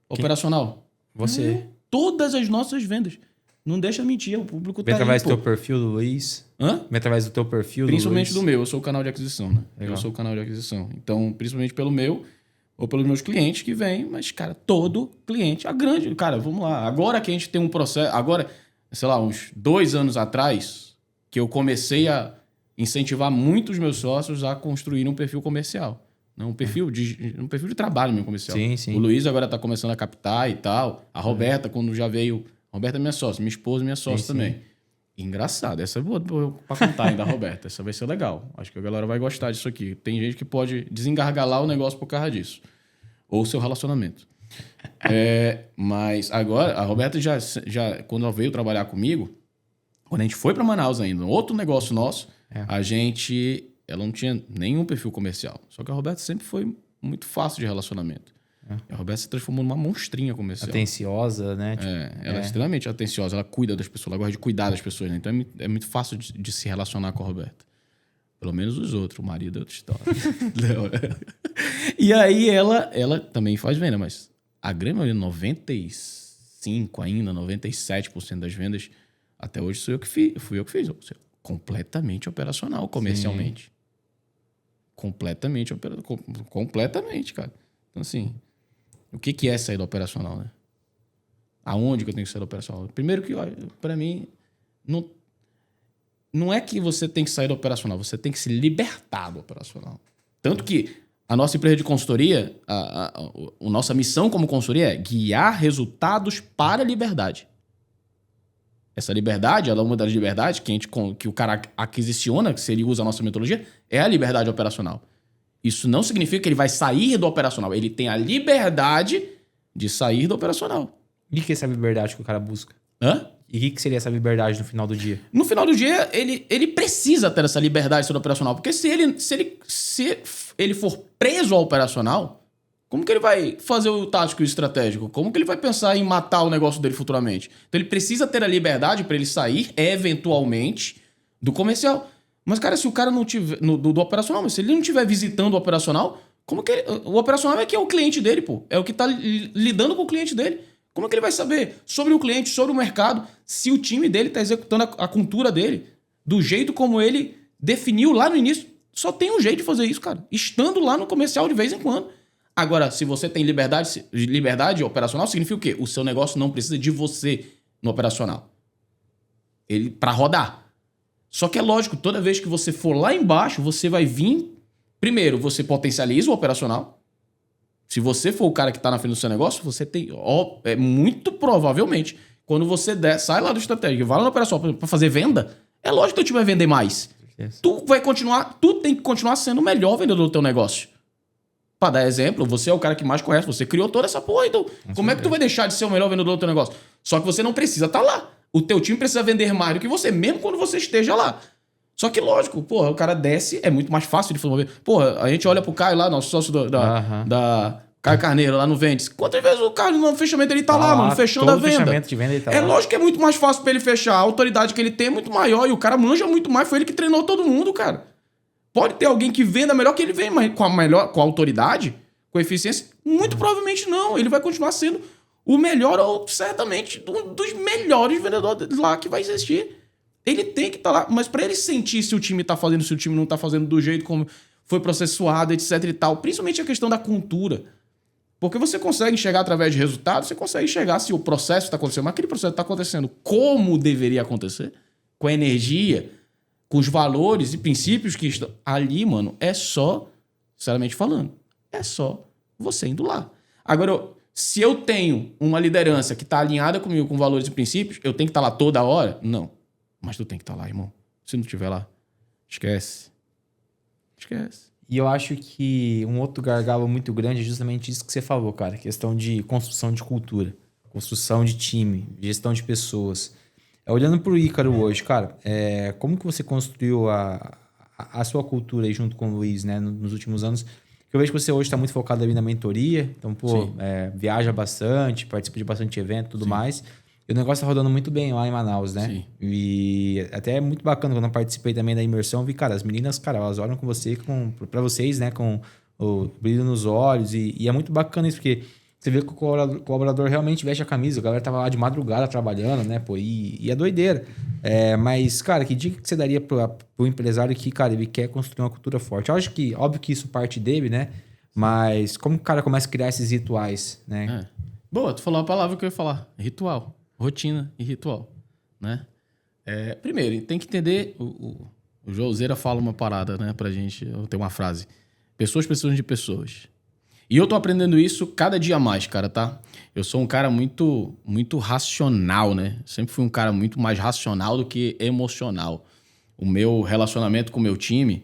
Operacional. Você. Todas as nossas vendas. Não deixa mentir, o público tá aí. Através do teu perfil do Luiz? Através do teu perfil principalmente do Luiz? do meu, eu sou o canal de aquisição, né? Legal. Eu sou o canal de aquisição. Então, principalmente pelo meu ou pelos meus clientes que vêm, mas, cara, todo cliente, cara, vamos lá. Agora que a gente tem um processo, agora, sei lá, uns 2 anos atrás, que eu comecei a incentivar muito os meus sócios a construir um perfil comercial. Um perfil de trabalho mesmo comercial. Sim. O Luiz agora está começando a captar e tal. A Roberta, quando já veio Roberta é minha sócia, minha esposa é minha sócia também. Engraçado, essa é boa pra contar ainda, Roberta. Essa vai ser legal. Acho que a galera vai gostar disso aqui. Tem gente que pode desengargalar o negócio por causa disso. Ou seu relacionamento. Mas agora, a Roberta já, quando ela veio trabalhar comigo, quando a gente foi para Manaus ainda, outro negócio nosso, ela não tinha nenhum perfil comercial. Só que a Roberta sempre foi muito fácil de relacionamento. A Roberta se transformou numa monstrinha comercial. Atenciosa, né? Ela é extremamente atenciosa, ela cuida das pessoas, ela gosta de cuidar das pessoas, né? Então é muito fácil de se relacionar com a Roberta. Pelo menos os outros, o marido é outra história. E aí ela também faz venda, mas a grande maioria, 95% ainda, 97% das vendas, até hoje fui eu que fiz. Ou seja, completamente operacional, comercialmente. Sim. Completamente, cara. Então, assim, o que é sair do operacional, né? Aonde que eu tenho que sair do operacional? Primeiro que, para mim, não é que você tem que sair do operacional, você tem que se libertar do operacional. Tanto que a nossa empresa de consultoria, a nossa missão como consultoria é guiar resultados para a liberdade. Essa liberdade, ela é uma das liberdades que o cara aquisiciona, que se ele usa a nossa metodologia, é a liberdade operacional. Isso não significa que ele vai sair do operacional. Ele tem a liberdade de sair do operacional. E o que é essa liberdade que o cara busca? Hã? E o que seria essa liberdade no final do dia? No final do dia, ele precisa ter essa liberdade de ser operacional. Porque se ele for preso ao operacional, como que ele vai fazer o tático e o estratégico? Como que ele vai pensar em matar o negócio dele futuramente? Então ele precisa ter a liberdade para ele sair, eventualmente, do comercial. Mas, cara, se o cara não tiver... Do operacional, mas se ele não estiver visitando o operacional, como que o operacional é que é o cliente dele, pô. É o que tá lidando com o cliente dele. Como que ele vai saber sobre o cliente, sobre o mercado, se o time dele tá executando a cultura dele do jeito como ele definiu lá no início? Só tem um jeito de fazer isso, cara. Estando lá no comercial de vez em quando. Agora, se você tem liberdade operacional, significa o quê? O seu negócio não precisa de você no operacional. Ele para rodar. Só que é lógico, toda vez que você for lá embaixo, você vai vir... Primeiro, você potencializa o operacional. Se você for o cara que está na frente do seu negócio, você tem... muito provavelmente, quando você sai lá do estratégico e vai lá no operacional para fazer venda, é lógico que o time vai vender mais. Tu tem que continuar sendo o melhor vendedor do teu negócio. Para dar exemplo, você é o cara que mais conhece, você criou toda essa porra, então como é que tu vai deixar de ser o melhor vendedor do teu negócio? Só que você não precisa estar lá. O teu time precisa vender mais do que você, mesmo quando você esteja lá. Só que, lógico, porra, o cara desce, é muito mais fácil de promover. Porra, a gente olha pro Caio lá, nosso sócio da Caio Carneiro, lá no Vendes. Quantas vezes o Caio no fechamento ele tá lá, mano, fechando a venda? Fechamento de venda ele tá lá. Lógico que é muito mais fácil pra ele fechar. A autoridade que ele tem é muito maior e o cara manja muito mais. Foi ele que treinou todo mundo, cara. Pode ter alguém que venda melhor que ele vem, mas com a autoridade, com a eficiência, muito provavelmente não. Ele vai continuar sendo o melhor ou certamente um dos melhores vendedores lá que vai existir. Ele tem que estar lá, mas para ele sentir se o time tá fazendo, se o time não tá fazendo do jeito como foi processuado, etc e tal, principalmente a questão da cultura. Porque você consegue enxergar através de resultados, você consegue enxergar se o processo está acontecendo, mas aquele processo está acontecendo como deveria acontecer, com a energia, com os valores e princípios que estão ali, mano, é só, sinceramente falando, é só você indo lá. Agora, se eu tenho uma liderança que está alinhada comigo com valores e princípios, eu tenho que estar lá toda hora? Não. Mas tu tem que estar lá, irmão. Se não estiver lá, esquece. Esquece. E eu acho que um outro gargalo muito grande é justamente isso que você falou, cara. Questão de construção de cultura, construção de time, gestão de pessoas. Olhando pro Ícaro hoje, cara, como que você construiu a sua cultura aí junto com o Luiz, né, nos últimos anos? Eu vejo que você hoje está muito focado ali na mentoria, então, viaja bastante, participa de bastante evento e tudo mais. E o negócio tá rodando muito bem lá em Manaus, né? Sim. E até é muito bacana, quando eu participei também da imersão, vi, cara, as meninas, cara, elas olham com você, pra vocês, né, com o brilho nos olhos, e é muito bacana isso, porque você vê que o colaborador realmente veste a camisa, a galera tava lá de madrugada trabalhando, né, pô, e é doideira. Mas, cara, que dica que você daria pro empresário que, cara, ele quer construir uma cultura forte? Óbvio que isso parte dele, né, mas como o cara começa a criar esses rituais, né? Boa, tu falou a palavra que eu ia falar, ritual. Rotina e ritual, né? Primeiro, tem que entender... O Joseira fala uma parada, né, pra gente... Tem uma frase. Pessoas precisam de pessoas. E eu tô aprendendo isso cada dia mais, cara, tá? Eu sou um cara muito, muito racional, né? Sempre fui um cara muito mais racional do que emocional. O meu relacionamento com o meu time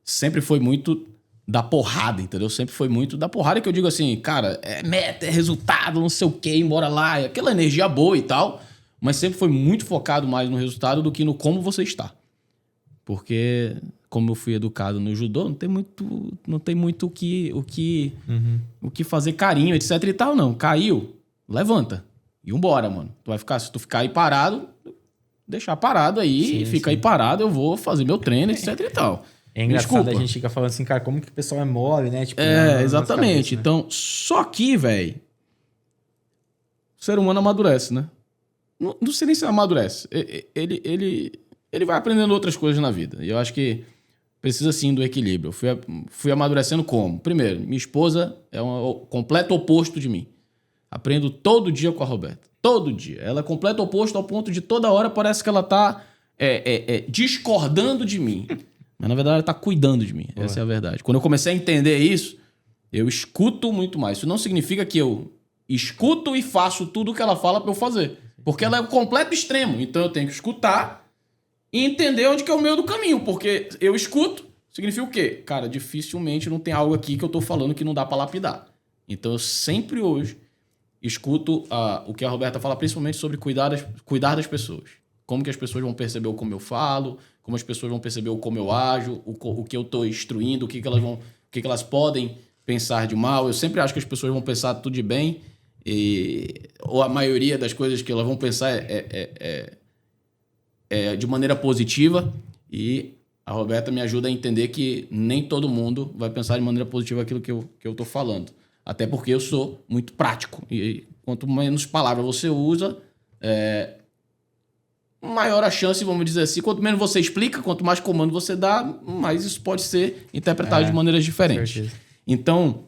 sempre foi muito da porrada, entendeu? Sempre foi muito da porrada, que eu digo assim, cara, é meta, é resultado, não sei o quê, embora lá, aquela energia boa e tal, mas sempre foi muito focado mais no resultado do que no como você está. Porque, como eu fui educado no judô, não tem muito o que fazer carinho, etc e tal, não. Caiu, levanta. E vambora, mano. Se tu ficar aí parado, deixar parado aí, fica aí parado, eu vou fazer meu treino, etc e tal. É engraçado, a gente fica falando assim, cara, como que o pessoal é mole, né? Tipo, Exatamente. Cabeça, né? Então, só que, velho, o ser humano amadurece, né? Não sei nem se amadurece. Ele vai aprendendo outras coisas na vida. E eu acho que precisa sim do equilíbrio. Eu fui amadurecendo como? Primeiro, minha esposa é o completo oposto de mim. Aprendo todo dia com a Roberta. Todo dia. Ela é completo oposto ao ponto de toda hora parece que ela tá discordando de mim. Mas na verdade ela tá cuidando de mim. Essa é a verdade. Quando eu comecei a entender isso, eu escuto muito mais. Isso não significa que eu escuto e faço tudo o que ela fala pra eu fazer. Porque ela é o completo extremo. Então eu tenho que escutar e entender onde que é o meio do caminho. Porque eu escuto, significa o quê? Cara, dificilmente não tem algo aqui que eu tô falando que não dá pra lapidar. Então eu sempre hoje escuto o que a Roberta fala, principalmente sobre cuidar das pessoas. Como que as pessoas vão perceber o como eu falo, como as pessoas vão perceber o como eu ajo, o que eu tô instruindo, o que elas podem pensar de mal. Eu sempre acho que as pessoas vão pensar tudo de bem, ou a maioria das coisas que elas vão pensar de maneira positiva, e a Roberta me ajuda a entender que nem todo mundo vai pensar de maneira positiva aquilo que eu tô falando. Até porque eu sou muito prático. E quanto menos palavras você usa, maior a chance, vamos dizer assim. Quanto menos você explica, quanto mais comando você dá, mais isso pode ser interpretado de maneiras diferentes. Então,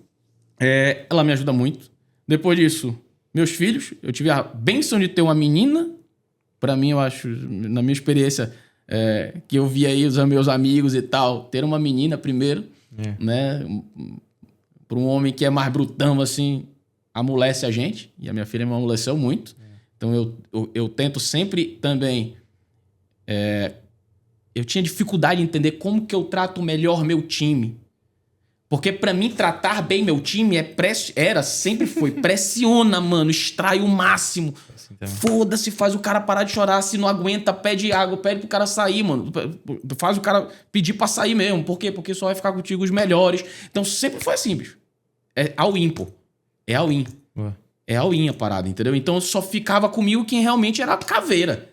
ela me ajuda muito. Depois disso, meus filhos. Eu tive a bênção de ter uma menina. Para mim, eu acho, na minha experiência, que eu vi aí os meus amigos e tal, ter uma menina primeiro, né? Para um homem que é mais brutão, assim, amolece a gente. E a minha filha me amoleceu muito. Então, eu tento sempre também... eu tinha dificuldade em entender como que eu trato melhor meu time. Porque para mim, tratar bem meu time sempre foi. Pressiona, mano. Extrai o máximo. Assim, foda-se, faz o cara parar de chorar. Se não aguenta, pede água. Pede pro cara sair, mano. Faz o cara pedir pra sair mesmo. Por quê? Porque só vai ficar contigo os melhores. Então, sempre foi assim, bicho. É all-in, pô. É all-in. É all-in a parada, entendeu? Então, só ficava comigo quem realmente era caveira.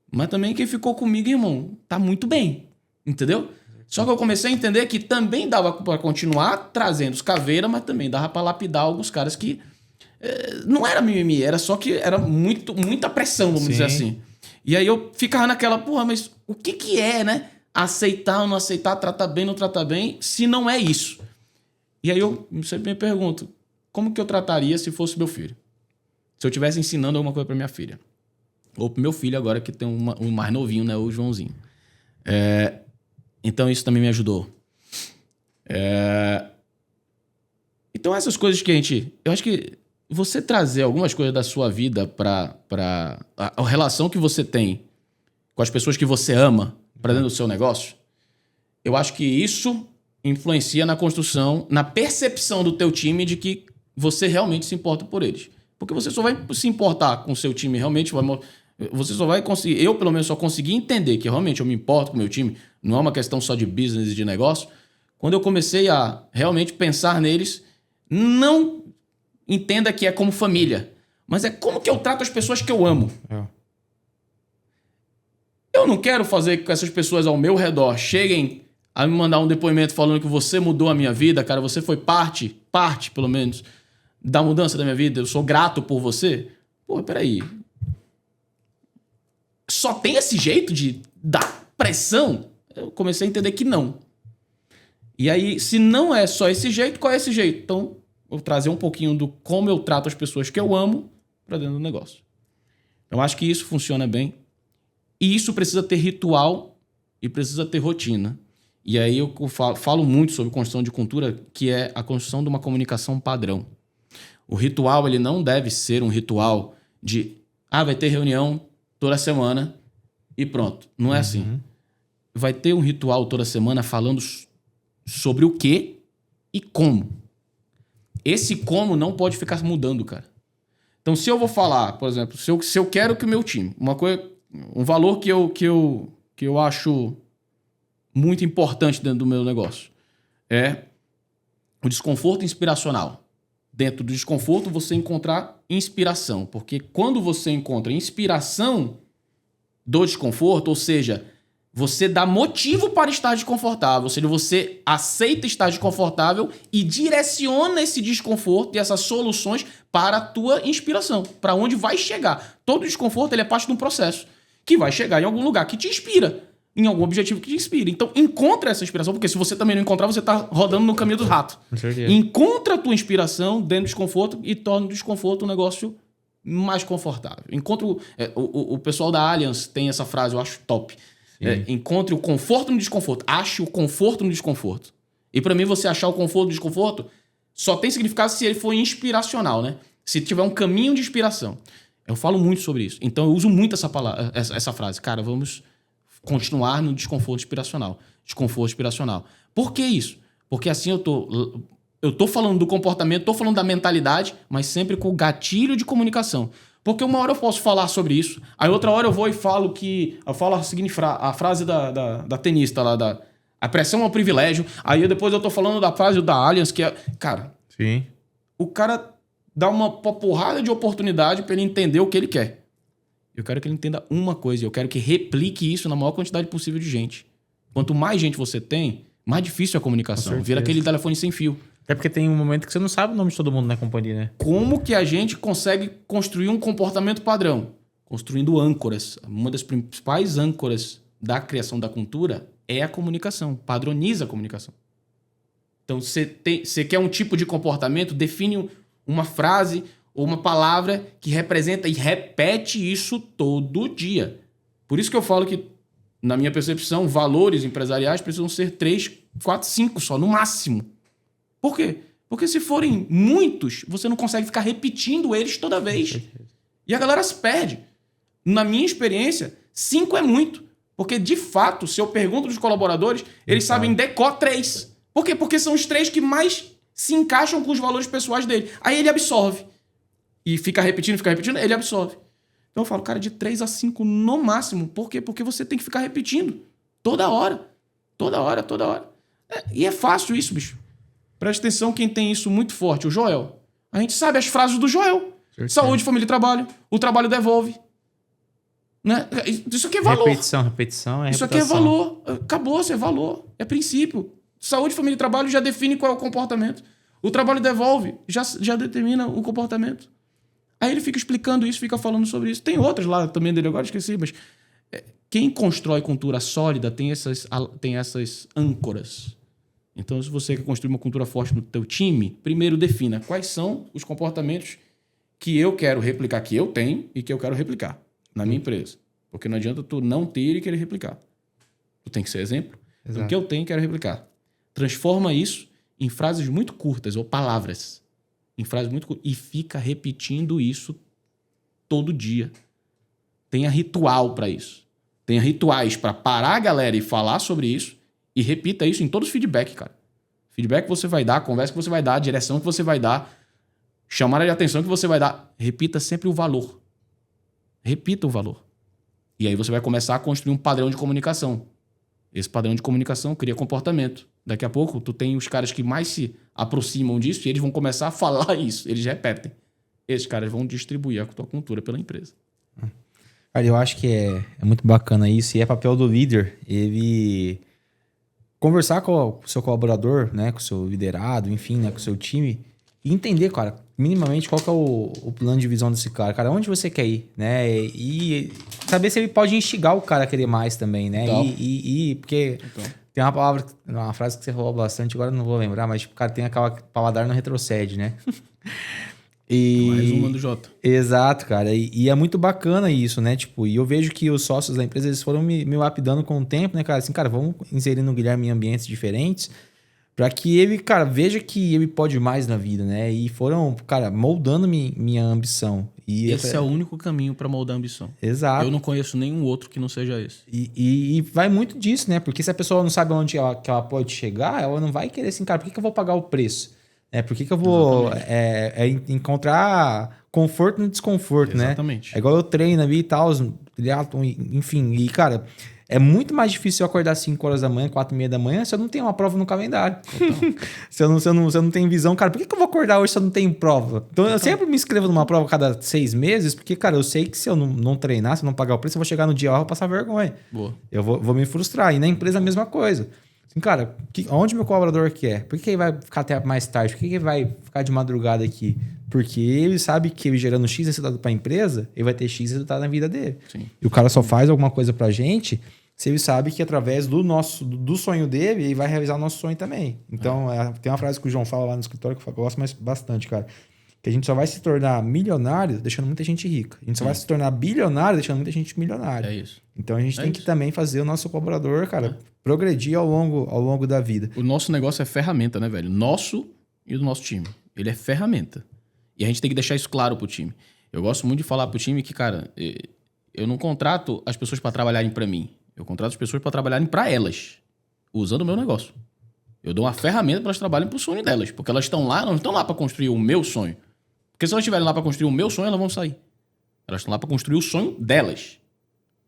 Mas também quem ficou comigo, irmão, tá muito bem. Entendeu? Só que eu comecei a entender que também dava pra continuar trazendo os caveiras, mas também dava pra lapidar alguns caras que... não era mimimi, era só que era muita pressão, vamos dizer assim. E aí eu ficava naquela, porra, mas o que é, né? Aceitar ou não aceitar, tratar bem ou não tratar bem, se não é isso. E aí eu sempre me pergunto, como que eu trataria se fosse meu filho? Se eu estivesse ensinando alguma coisa pra minha filha. Ou pro meu filho agora, que tem um mais novinho, né? O Joãozinho. Então isso também me ajudou. Então essas coisas que eu acho que você trazer algumas coisas da sua vida para a relação que você tem com as pessoas que você ama para dentro do seu negócio, eu acho que isso influencia na construção, na percepção do teu time de que você realmente se importa por eles. Porque você só vai se importar com o seu time realmente, você só vai conseguir, eu pelo menos só consegui entender que realmente eu me importo com o meu time, não é uma questão só de business e de negócio, quando eu comecei a realmente pensar neles, não entenda que é como família, mas é como que eu trato as pessoas que eu amo. Eu não quero fazer com que essas pessoas ao meu redor cheguem a me mandar um depoimento falando que você mudou a minha vida, cara, você foi parte pelo menos, da mudança da minha vida, eu sou grato por você. Pô, peraí. Só tem esse jeito de dar pressão? Eu comecei a entender que não. E aí, se não é só esse jeito, qual é esse jeito? Então, eu vou trazer um pouquinho do como eu trato as pessoas que eu amo para dentro do negócio. Eu acho que isso funciona bem. E isso precisa ter ritual e precisa ter rotina. E aí eu falo muito sobre construção de cultura, que é a construção de uma comunicação padrão. O ritual, ele não deve ser um ritual de, vai ter reunião toda semana e pronto. Não é assim. Vai ter um ritual toda semana falando sobre o que e como. Esse como não pode ficar mudando, cara. Então, se eu vou falar, por exemplo, se eu quero que o meu time, um valor que eu acho muito importante dentro do meu negócio é o desconforto inspiracional. Dentro do desconforto, você encontrar inspiração. Porque quando você encontra inspiração do desconforto, ou seja, você dá motivo para estar desconfortável, ou seja, você aceita estar desconfortável e direciona esse desconforto e essas soluções para a tua inspiração, para onde vai chegar. Todo desconforto ele é parte de um processo que vai chegar em algum lugar que te inspira, em algum objetivo que te inspira. Então, encontra essa inspiração, porque se você também não encontrar, você está rodando no caminho do rato. Com certeza. Encontra a tua inspiração dentro do desconforto e torna o desconforto um negócio mais confortável. O pessoal da Allianz tem essa frase, eu acho top. Encontre o conforto no desconforto. Ache o conforto no desconforto. E para mim, você achar o conforto no desconforto só tem significado se ele for inspiracional, né? Se tiver um caminho de inspiração. Eu falo muito sobre isso. Então, eu uso muito essa frase. Cara, vamos continuar no desconforto inspiracional. Desconforto inspiracional. Por que isso? Porque assim eu tô falando do comportamento, tô falando da mentalidade, mas sempre com o gatilho de comunicação. Porque uma hora eu posso falar sobre isso, aí outra hora eu vou e falo a seguinte a frase da tenista lá, a pressão é um privilégio, aí depois eu tô falando da frase da Allianz, que é... Cara, Sim. O cara dá uma porrada de oportunidade para ele entender o que ele quer. Eu quero que ele entenda uma coisa, eu quero que replique isso na maior quantidade possível de gente. Quanto mais gente você tem, mais difícil é a comunicação. Vira aquele telefone sem fio. É porque tem um momento que você não sabe o nome de todo mundo na companhia, né? Como que a gente consegue construir um comportamento padrão? Construindo âncoras. Uma das principais âncoras da criação da cultura é a comunicação. Padroniza a comunicação. Então, você quer um tipo de comportamento, define uma frase ou uma palavra que representa e repete isso todo dia. Por isso que eu falo que, na minha percepção, valores empresariais precisam ser 3, 4, 5 só, no máximo. Por quê? Porque se forem muitos, você não consegue ficar repetindo eles toda vez. E a galera se perde. Na minha experiência, 5 é muito. Porque, de fato, se eu pergunto dos colaboradores, eles sabem decor 3. Por quê? Porque são os 3 que mais se encaixam com os valores pessoais dele. Aí ele absorve. E fica repetindo, ele absorve. Então eu falo, cara, de 3 a 5 no máximo. Por quê? Porque você tem que ficar repetindo. Toda hora. Toda hora. E é fácil isso, bicho. Preste atenção quem tem isso muito forte. O Joel. A gente sabe as frases do Joel. Certo. Saúde, família e trabalho. O trabalho devolve. Né? Isso aqui é valor. Repetição é isso aqui é valor. Acabou, isso é valor. É princípio. Saúde, família e trabalho já define qual é o comportamento. O trabalho devolve, já determina o comportamento. Aí ele fica explicando isso, fica falando sobre isso. Tem outras lá também dele, agora esqueci, mas quem constrói cultura sólida tem essas âncoras. Então, se você quer construir uma cultura forte no teu time, primeiro defina quais são os comportamentos que eu quero replicar, que eu tenho e que eu quero replicar na minha empresa. Porque não adianta tu não ter e querer replicar. Tu tem que ser exemplo. Então, o que eu tenho e quero replicar. Transforma isso em frases muito curtas ou palavras. Em frases muito curtas. E fica repetindo isso todo dia. Tenha ritual para isso. Tenha rituais para parar a galera e falar sobre isso. E repita isso em todos os feedback, cara. Feedback que você vai dar, conversa que você vai dar, direção que você vai dar, chamada de atenção que você vai dar. Repita sempre o valor. Repita o valor. E aí você vai começar a construir um padrão de comunicação. Esse padrão de comunicação cria comportamento. Daqui a pouco, tu tem os caras que mais se aproximam disso e eles vão começar a falar isso. Eles repetem. Esses caras vão distribuir a tua cultura pela empresa. Cara, eu acho que é muito bacana isso. E é papel do líder ele conversar com o seu colaborador, né, com o seu liderado, enfim, né, com o seu time e entender, cara, minimamente qual que é o plano de visão desse cara. Cara, onde você quer ir, né? E saber se ele pode instigar o cara a querer mais também, né? Então. Porque tem uma frase que você falou bastante, agora eu não vou lembrar, mas tipo, o cara tem aquela paladar não retrocede, né? Mais uma do Jota. Exato, cara. E é muito bacana isso, né? Tipo, e eu vejo que os sócios da empresa, eles foram me lapidando com o tempo, né, cara? Assim, cara, vamos inserindo o Guilherme em ambientes diferentes pra que ele, cara, veja que ele pode mais na vida, né? E foram, cara, moldando minha ambição. E Esse é o único caminho pra moldar a ambição. Exato. Eu não conheço nenhum outro que não seja esse. E vai muito disso, né? Porque se a pessoa não sabe onde que ela pode chegar, ela não vai querer assim, cara, por que eu vou pagar o preço? Por que eu vou encontrar conforto no desconforto, Exatamente. né? É igual eu treino ali e tal, triatlon, enfim. E, cara, é muito mais difícil eu acordar 5 horas da manhã, 4h30 da manhã, se eu não tenho uma prova no calendário. se eu não tenho visão, cara, por que eu vou acordar hoje se eu não tenho prova? Então, eu sempre me inscrevo numa prova a cada 6 meses, porque, cara, eu sei que se eu não treinar, se eu não pagar o preço, eu vou chegar no dia lá e vou passar vergonha. Boa. Eu vou me frustrar. E na empresa a mesma coisa. Assim, cara, onde meu colaborador quer? Por que ele vai ficar até mais tarde? Por que ele vai ficar de madrugada aqui? Porque ele sabe que ele gerando X resultado para a empresa, ele vai ter X resultado na vida dele. Sim. E o cara só faz alguma coisa pra gente se ele sabe que através do sonho dele, ele vai realizar o nosso sonho também. Então, tem uma frase que o João fala lá no escritório que eu gosto bastante, cara. Que a gente só vai se tornar milionário deixando muita gente rica. A gente só vai se tornar bilionário deixando muita gente milionária. É isso. Então a gente tem que também fazer o nosso colaborador, cara, progredir ao longo da vida. O nosso negócio é ferramenta, né, velho? Nosso e do nosso time. Ele é ferramenta. E a gente tem que deixar isso claro pro time. Eu gosto muito de falar pro time que, cara, eu não contrato as pessoas para trabalharem para mim. Eu contrato as pessoas para trabalharem para elas, usando o meu negócio. Eu dou uma ferramenta para elas trabalhem pro sonho delas. Porque elas estão lá, não estão lá para construir o meu sonho. Porque se elas estiverem lá para construir o meu sonho, elas vão sair. Elas estão lá para construir o sonho delas.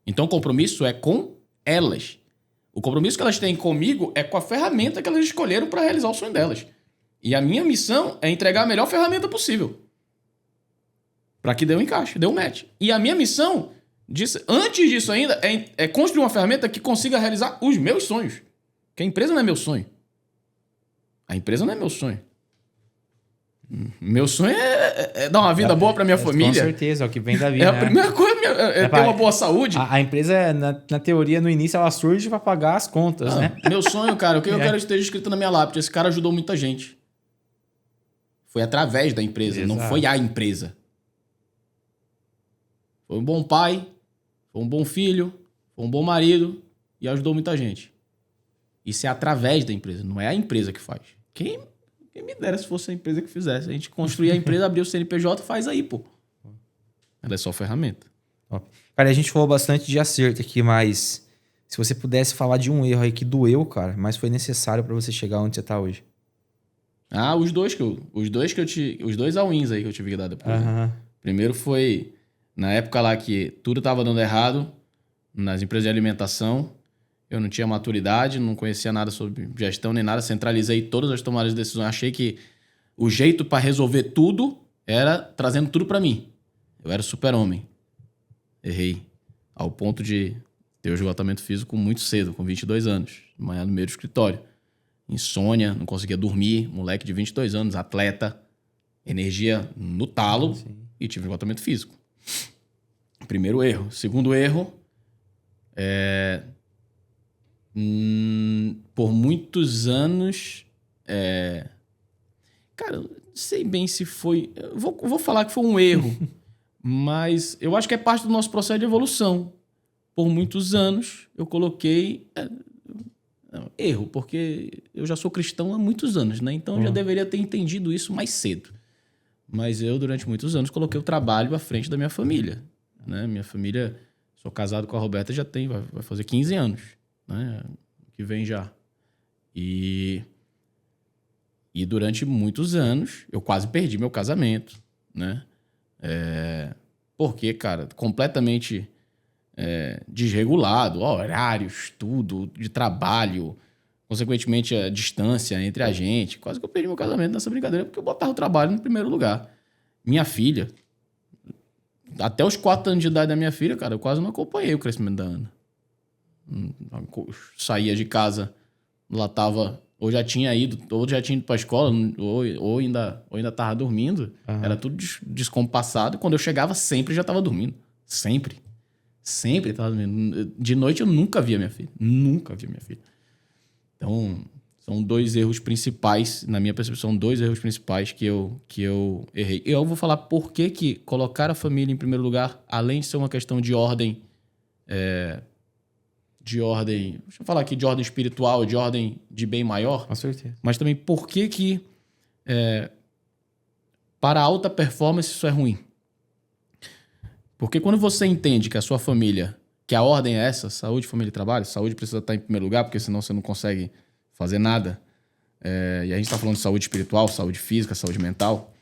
Então o compromisso é com elas. O compromisso que elas têm comigo é com a ferramenta que elas escolheram para realizar o sonho delas. E a minha missão é entregar a melhor ferramenta possível. Para que dê um encaixe, dê um match. E a minha missão, antes disso ainda, é construir uma ferramenta que consiga realizar os meus sonhos. Porque a empresa não é meu sonho. A empresa não é meu sonho. Meu sonho é dar uma vida boa para minha família. Com certeza, é o que vem da vida. A primeira coisa é ter uma boa saúde. A empresa, na teoria, no início, ela surge para pagar as contas, né? Meu sonho, cara, o que eu quero que esteja escrito na minha lápide. Esse cara ajudou muita gente. Foi através da empresa, não foi a empresa. Foi um bom pai, foi um bom filho, foi um bom marido e ajudou muita gente. Isso é através da empresa, não é a empresa que faz. Quem me dera se fosse a empresa que fizesse. A gente construir a empresa, abrir o CNPJ, faz aí, pô. Ela é só ferramenta. Cara, a gente falou bastante de acerto aqui, mas se você pudesse falar de um erro aí que doeu, cara, mas foi necessário para você chegar onde você tá hoje. Os dois all-ins aí que eu tive que dar depois. Né? Primeiro foi na época lá que tudo tava dando errado nas empresas de alimentação. Eu não tinha maturidade, não conhecia nada sobre gestão nem nada. Centralizei todas as tomadas de decisões. Achei que o jeito para resolver tudo era trazendo tudo para mim. Eu era super-homem. Errei. Ao ponto de ter o esgotamento físico muito cedo, com 22 anos. De manhã no meio do escritório. Insônia, não conseguia dormir. Moleque de 22 anos, atleta. Energia no talo. Sim. E tive esgotamento físico. Primeiro erro. Segundo erro, por muitos anos... Cara, eu não sei bem se foi... Eu vou falar que foi um erro. Mas eu acho que é parte do nosso processo de evolução. Por muitos anos, eu coloquei... erro, porque eu já sou cristão há muitos anos, né? Então eu já deveria ter entendido isso mais cedo. Mas eu, durante muitos anos, coloquei o trabalho à frente da minha família. Né? Minha família... Sou casado com a Roberta, já vai fazer 15 anos. Né? Que vem já. E durante muitos anos, eu quase perdi meu casamento, né? Porque, cara, completamente desregulado, horários, tudo, de trabalho, consequentemente a distância entre a gente. Quase que eu perdi meu casamento nessa brincadeira, porque eu botava o trabalho no primeiro lugar. Minha filha, até os 4 anos de idade da minha filha, cara, eu quase não acompanhei o crescimento da Ana. Saía de casa, ela tava... Ou já tinha ido para a escola, ou ainda tava dormindo. Era tudo descompassado. E quando eu chegava, sempre já tava dormindo. Sempre. Sempre tava dormindo. De noite eu nunca via minha filha. Nunca via minha filha. Então, São 2 erros principais, na minha percepção, 2 erros principais que eu errei. E eu vou falar por que colocar a família em primeiro lugar, além de ser uma questão de ordem, deixa eu falar aqui de ordem espiritual, de ordem de bem maior, Com certeza. mas também por que para a alta performance isso é ruim. Porque quando você entende que a sua família, que a ordem é essa, saúde, família e trabalho, saúde precisa estar em primeiro lugar, porque senão você não consegue fazer nada. E a gente está falando de saúde espiritual, saúde física, saúde mental.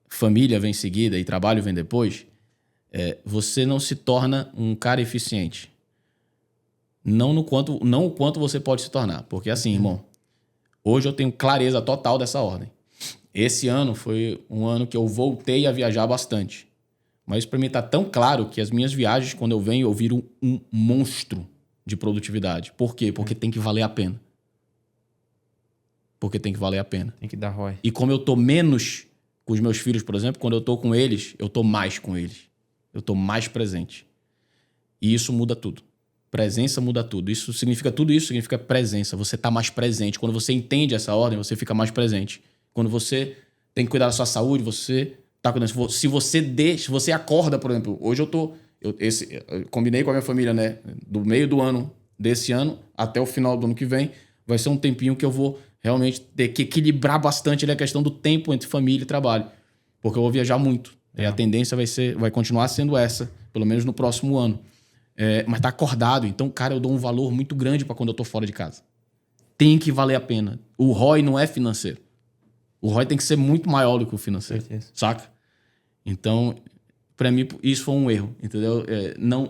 Família vem em seguida e trabalho vem depois. Você não se torna um cara eficiente. Não o quanto você pode se tornar. Porque assim, irmão, hoje eu tenho clareza total dessa ordem. Esse ano foi um ano que eu voltei a viajar bastante. Mas isso para mim tá tão claro que as minhas viagens, quando eu venho, eu viro um monstro de produtividade. Por quê? Porque tem que valer a pena. Porque tem que valer a pena. Tem que dar ROI. E como eu tô menos com os meus filhos, por exemplo, quando eu tô com eles, eu tô mais com eles. Eu tô mais presente. E isso muda tudo. Presença muda tudo. Tudo isso significa presença. Você tá mais presente. Quando você entende essa ordem, você fica mais presente. Quando você tem que cuidar da sua saúde, você tá cuidando. Se você acorda, por exemplo, hoje eu combinei com a minha família, né? Do meio do ano desse ano até o final do ano que vem, vai ser um tempinho que eu vou realmente ter que equilibrar bastante a questão do tempo entre família e trabalho. Porque eu vou viajar muito. E a tendência vai continuar sendo essa, pelo menos no próximo ano. Mas tá acordado. Então, cara, eu dou um valor muito grande para quando eu tô fora de casa. Tem que valer a pena. O ROI não é financeiro. O ROI tem que ser muito maior do que o financeiro. Certeza. Saca? Então, para mim, isso foi um erro. Entendeu?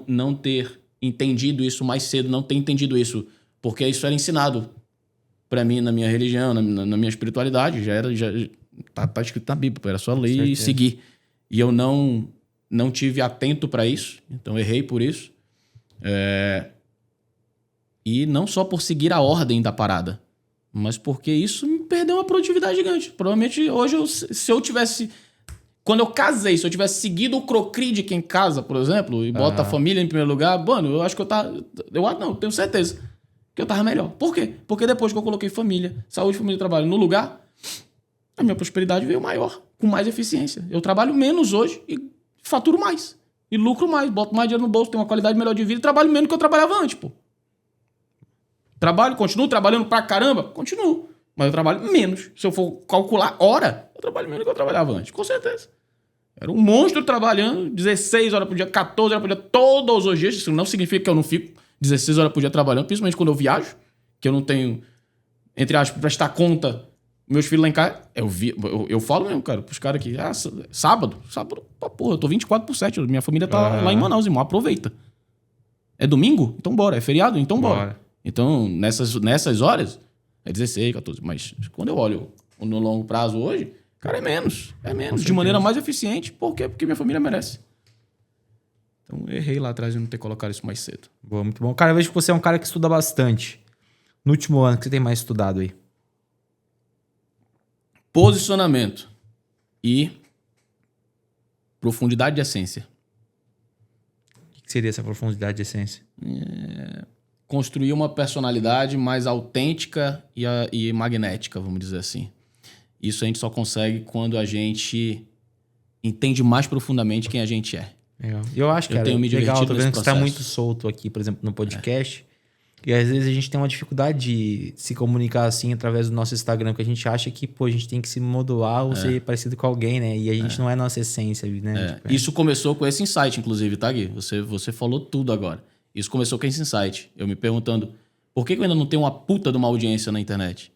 Não ter entendido isso mais cedo, não ter entendido isso. Porque isso era ensinado para mim na minha religião, na minha espiritualidade. Tá escrito na Bíblia. Era só ler e seguir. E eu não tive atento para isso. Então, errei por isso. E não só por seguir a ordem da parada, mas porque isso me perdeu uma produtividade gigante. Provavelmente hoje, se eu tivesse... Quando eu casei, se eu tivesse seguido o crocri de quem casa, por exemplo, e bota a família em primeiro lugar, mano, eu acho que eu tava... Eu tenho certeza que eu tava melhor. Por quê? Porque depois que eu coloquei família, saúde, família e trabalho no lugar, a minha prosperidade veio maior, com mais eficiência. Eu trabalho menos hoje e faturo mais. E lucro mais, boto mais dinheiro no bolso, tenho uma qualidade melhor de vida e trabalho menos do que eu trabalhava antes, pô. Continuo trabalhando pra caramba? Continuo. Mas eu trabalho menos. Se eu for calcular hora, eu trabalho menos do que eu trabalhava antes, com certeza. Era um monstro trabalhando 16 horas por dia, 14 horas por dia, todos os dias. Isso não significa que eu não fico 16 horas por dia trabalhando, principalmente quando eu viajo, que eu não tenho, entre aspas, prestar conta. Meus filhos lá em casa, eu falo mesmo, cara, pros caras aqui, sábado, porra, eu tô 24/7, minha família tá lá em Manaus, irmão, aproveita. É domingo? Então bora. É feriado? Então bora. Então, nessas horas, é 16, 14, mas quando eu olho no longo prazo hoje, cara, é menos, de maneira mais eficiente. Por quê? Porque minha família merece. Então, errei lá atrás de não ter colocado isso mais cedo. Boa, muito bom. Cara, eu vejo que você é um cara que estuda bastante. No último ano, o que você tem mais estudado aí? Posicionamento e profundidade de essência. O que seria essa profundidade de essência? Construir uma personalidade mais autêntica e magnética, vamos dizer assim. Isso a gente só consegue quando a gente entende mais profundamente quem a gente é. Legal. Eu acho que tenho me legal, divertido tô vendo nesse que você tá processo. muito solto aqui, por exemplo, no podcast. E às vezes a gente tem uma dificuldade de se comunicar assim através do nosso Instagram, porque a gente acha que, pô, a gente tem que se modular ou ser parecido com alguém, né? E a gente não é nossa essência, né? Isso começou com esse insight, inclusive, tá, Gui? Você falou tudo agora. Isso começou com esse insight. Eu me perguntando, por que eu ainda não tenho uma puta de uma audiência na internet?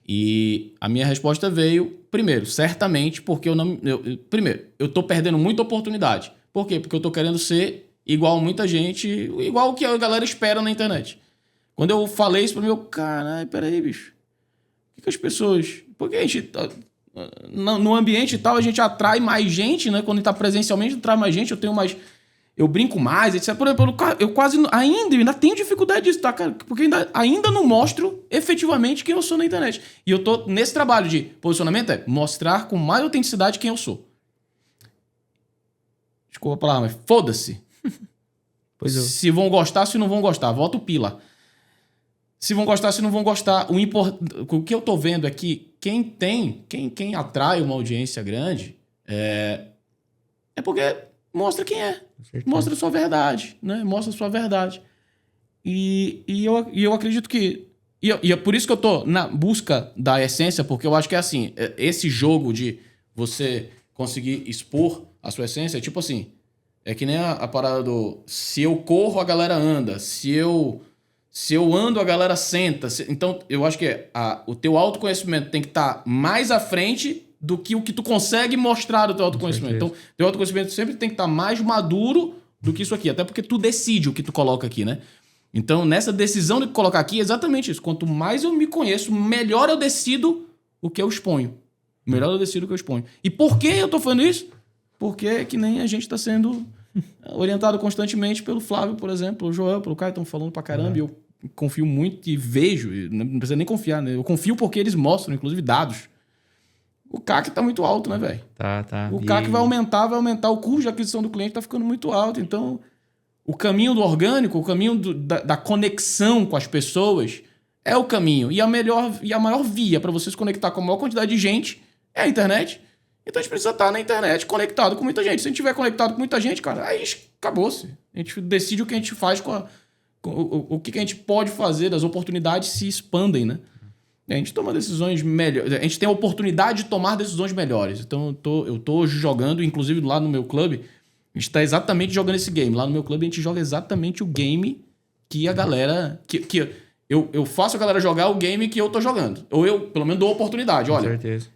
E a minha resposta veio, primeiro, certamente porque eu tô perdendo muita oportunidade. Por quê? Porque eu tô querendo ser igual muita gente, igual o que a galera espera na internet. Quando eu falei isso pra mim, caralho, peraí, bicho. Por que as pessoas... Porque a gente... No ambiente e tal, a gente atrai mais gente, né? Quando a gente tá presencialmente, atrai mais gente, eu brinco mais, etc. Por exemplo, eu ainda tenho dificuldade disso, tá, cara? Porque ainda não mostro efetivamente quem eu sou na internet. E eu tô nesse trabalho de posicionamento, mostrar com mais autenticidade quem eu sou. Desculpa a palavra, mas foda-se. Pois é. Se vão gostar, se não vão gostar, volta o pila. Se vão gostar, se não vão gostar. O que eu tô vendo é que quem atrai uma audiência grande é porque mostra quem é. Mostra a sua verdade, né? Mostra a sua verdade. E eu acredito que... E é por isso que eu tô na busca da essência, porque eu acho que é assim, esse jogo de você conseguir expor a sua essência, é tipo assim, é que nem a parada do se eu corro, a galera anda, se eu ando, a galera senta. Então, eu acho que o teu autoconhecimento tem que estar mais à frente do que o que tu consegue mostrar do teu autoconhecimento. Então, teu autoconhecimento sempre tem que estar mais maduro do que isso aqui, até porque tu decide o que tu coloca aqui, né? Então, nessa decisão de colocar aqui, é exatamente isso. Quanto mais eu me conheço, melhor eu decido o que eu exponho. Melhor eu decido o que eu exponho. E por que eu tô falando isso? Porque é que nem a gente tá sendo orientado constantemente pelo Flávio, por exemplo, pelo Joel, pelo Caio, estão falando pra caramba, e eu confio muito e vejo, não precisa nem confiar, né? Eu confio porque eles mostram, inclusive, dados. O CAC tá muito alto, né, velho? Tá. O CAC vai aumentar, o custo de aquisição do cliente tá ficando muito alto, então... O caminho do orgânico, o caminho da conexão com as pessoas é o caminho. E a maior via para você se conectar com a maior quantidade de gente é a internet. Então a gente precisa estar na internet conectado com muita gente. Se a gente estiver conectado com muita gente, cara, aí acabou-se. A gente decide o que a gente faz o que a gente pode fazer, as oportunidades se expandem, né? A gente toma decisões melhores. A gente tem a oportunidade de tomar decisões melhores. Então eu tô hoje jogando, inclusive lá no meu clube, a gente tá exatamente jogando esse game. Lá no meu clube a gente joga exatamente o game que a galera... Que eu faço a galera jogar o game que eu tô jogando. Ou eu, pelo menos, dou oportunidade. Olha, com certeza.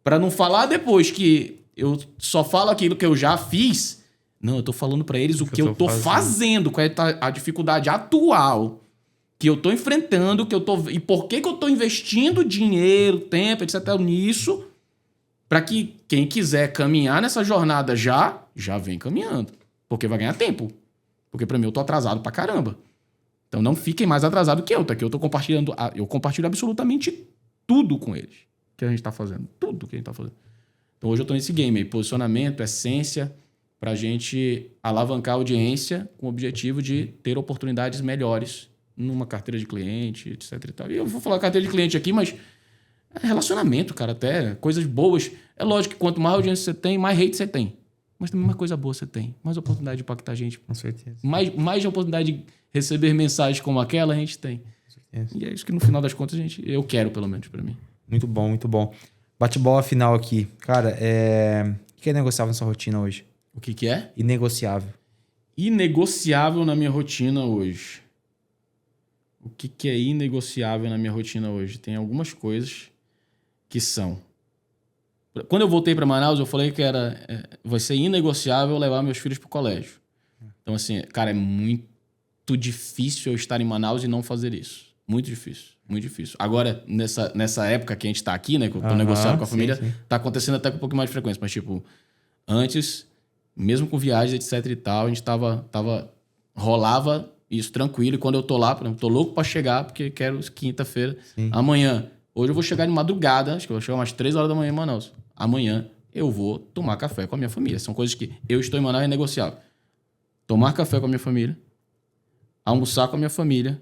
Pra não falar depois que eu só falo aquilo que eu já fiz... Não, eu tô falando pra eles o que eu tô fazendo. Qual é a dificuldade atual que eu tô enfrentando, e por que eu tô investindo dinheiro, tempo, etc. nisso... Para que quem quiser caminhar nessa jornada já vem caminhando. Porque vai ganhar tempo. Porque para mim eu tô atrasado pra caramba. Então não fiquem mais atrasados que eu, tá? Que eu tô compartilhando... Eu compartilho absolutamente tudo com eles que a gente tá fazendo. Tudo que a gente tá fazendo. Então hoje eu tô nesse game aí. Posicionamento, essência, pra gente alavancar a audiência com o objetivo de ter oportunidades melhores numa carteira de cliente, etc e tal. E eu vou falar carteira de cliente aqui, mas... relacionamento, cara, até coisas boas. É lógico que quanto mais audiência você tem, mais hate você tem. Mas também mais coisa boa você tem. Mais oportunidade de impactar a gente. Com certeza. Mais oportunidade de receber mensagens como aquela a gente tem. Com certeza. E é isso que no final das contas eu quero, pelo menos, pra mim. Muito bom, muito bom. Bate-bola final aqui. Cara, o que é negociável na sua rotina hoje? O que é? Inegociável. Inegociável na minha rotina hoje. O que é inegociável na minha rotina hoje? Tem algumas coisas que são... Quando eu voltei para Manaus, eu falei que vai ser inegociável levar meus filhos pro colégio. Então, assim, cara, é muito difícil eu estar em Manaus e não fazer isso. Muito difícil, muito difícil. Agora, nessa época que a gente tá aqui, né, que eu tô negociando com a família, sim. Tá acontecendo até com um pouco mais de frequência. Mas, tipo, antes, mesmo com viagens, etc e tal, a gente rolava isso tranquilo. E quando eu tô lá, por exemplo, tô louco para chegar, porque quero quinta-feira, amanhã. Hoje eu vou chegar de madrugada, acho que eu vou chegar umas 3 horas da manhã em Manaus. Amanhã eu vou tomar café com a minha família. São coisas que eu estou em Manaus é negociável. Tomar café com a minha família, almoçar com a minha família,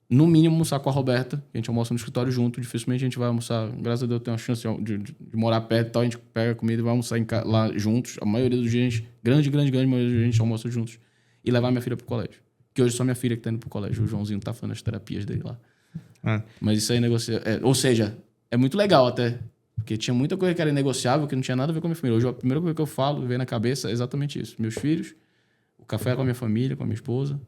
no mínimo almoçar com a Roberta, que a gente almoça no escritório junto, dificilmente a gente vai almoçar. Graças a Deus eu tenho a chance de morar perto e tal, a gente pega comida e vai almoçar lá juntos. A maioria dos dias, grande maioria dos dias a gente almoça juntos. E levar minha filha pro colégio. Que hoje só minha filha que tá indo pro colégio. O Joãozinho tá fazendo as terapias dele lá. Mas isso aí ou seja, é muito legal até. Porque tinha muita coisa que era negociável, que não tinha nada a ver com a minha família. Hoje a primeira coisa que eu falo, vem na cabeça, é exatamente isso. Meus filhos, o café com a minha família, com a minha esposa.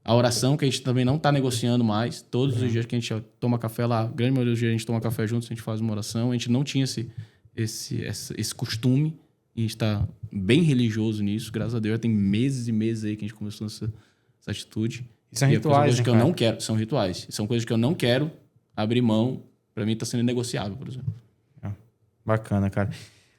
A oração, que a gente também não tá negociando mais. Todos os dias que a gente toma café lá, a grande maioria dos dias a gente toma café juntos, a gente faz uma oração. A gente não tinha esse costume. E a gente tá bem religioso nisso, graças a Deus. Já tem meses e meses aí que a gente começou essa atitude. São rituais, coisas que eu cara? não quero. São rituais. São coisas que eu não quero abrir mão. Pra mim tá sendo negociável, por exemplo. Bacana, cara.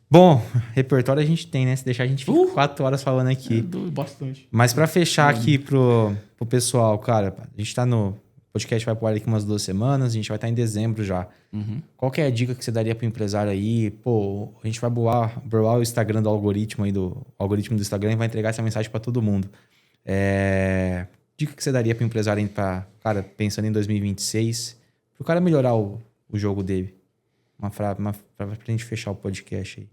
Bom, repertório a gente tem, né? Se deixar, a gente fica 4 horas falando aqui. Bastante. Mas pra fechar aqui pro pessoal, cara, a gente tá no... O podcast vai pro ar daqui umas 2 semanas, a gente vai estar em dezembro já. Qual que é a dica que você daria pro empresário aí? Pô, a gente vai burlar o Instagram do algoritmo aí, do algoritmo do Instagram, e vai entregar essa mensagem pra todo mundo. dica que você daria para o empresário, cara, pensando em 2026, para o cara melhorar o jogo dele? Uma frase para a gente fechar o podcast aí.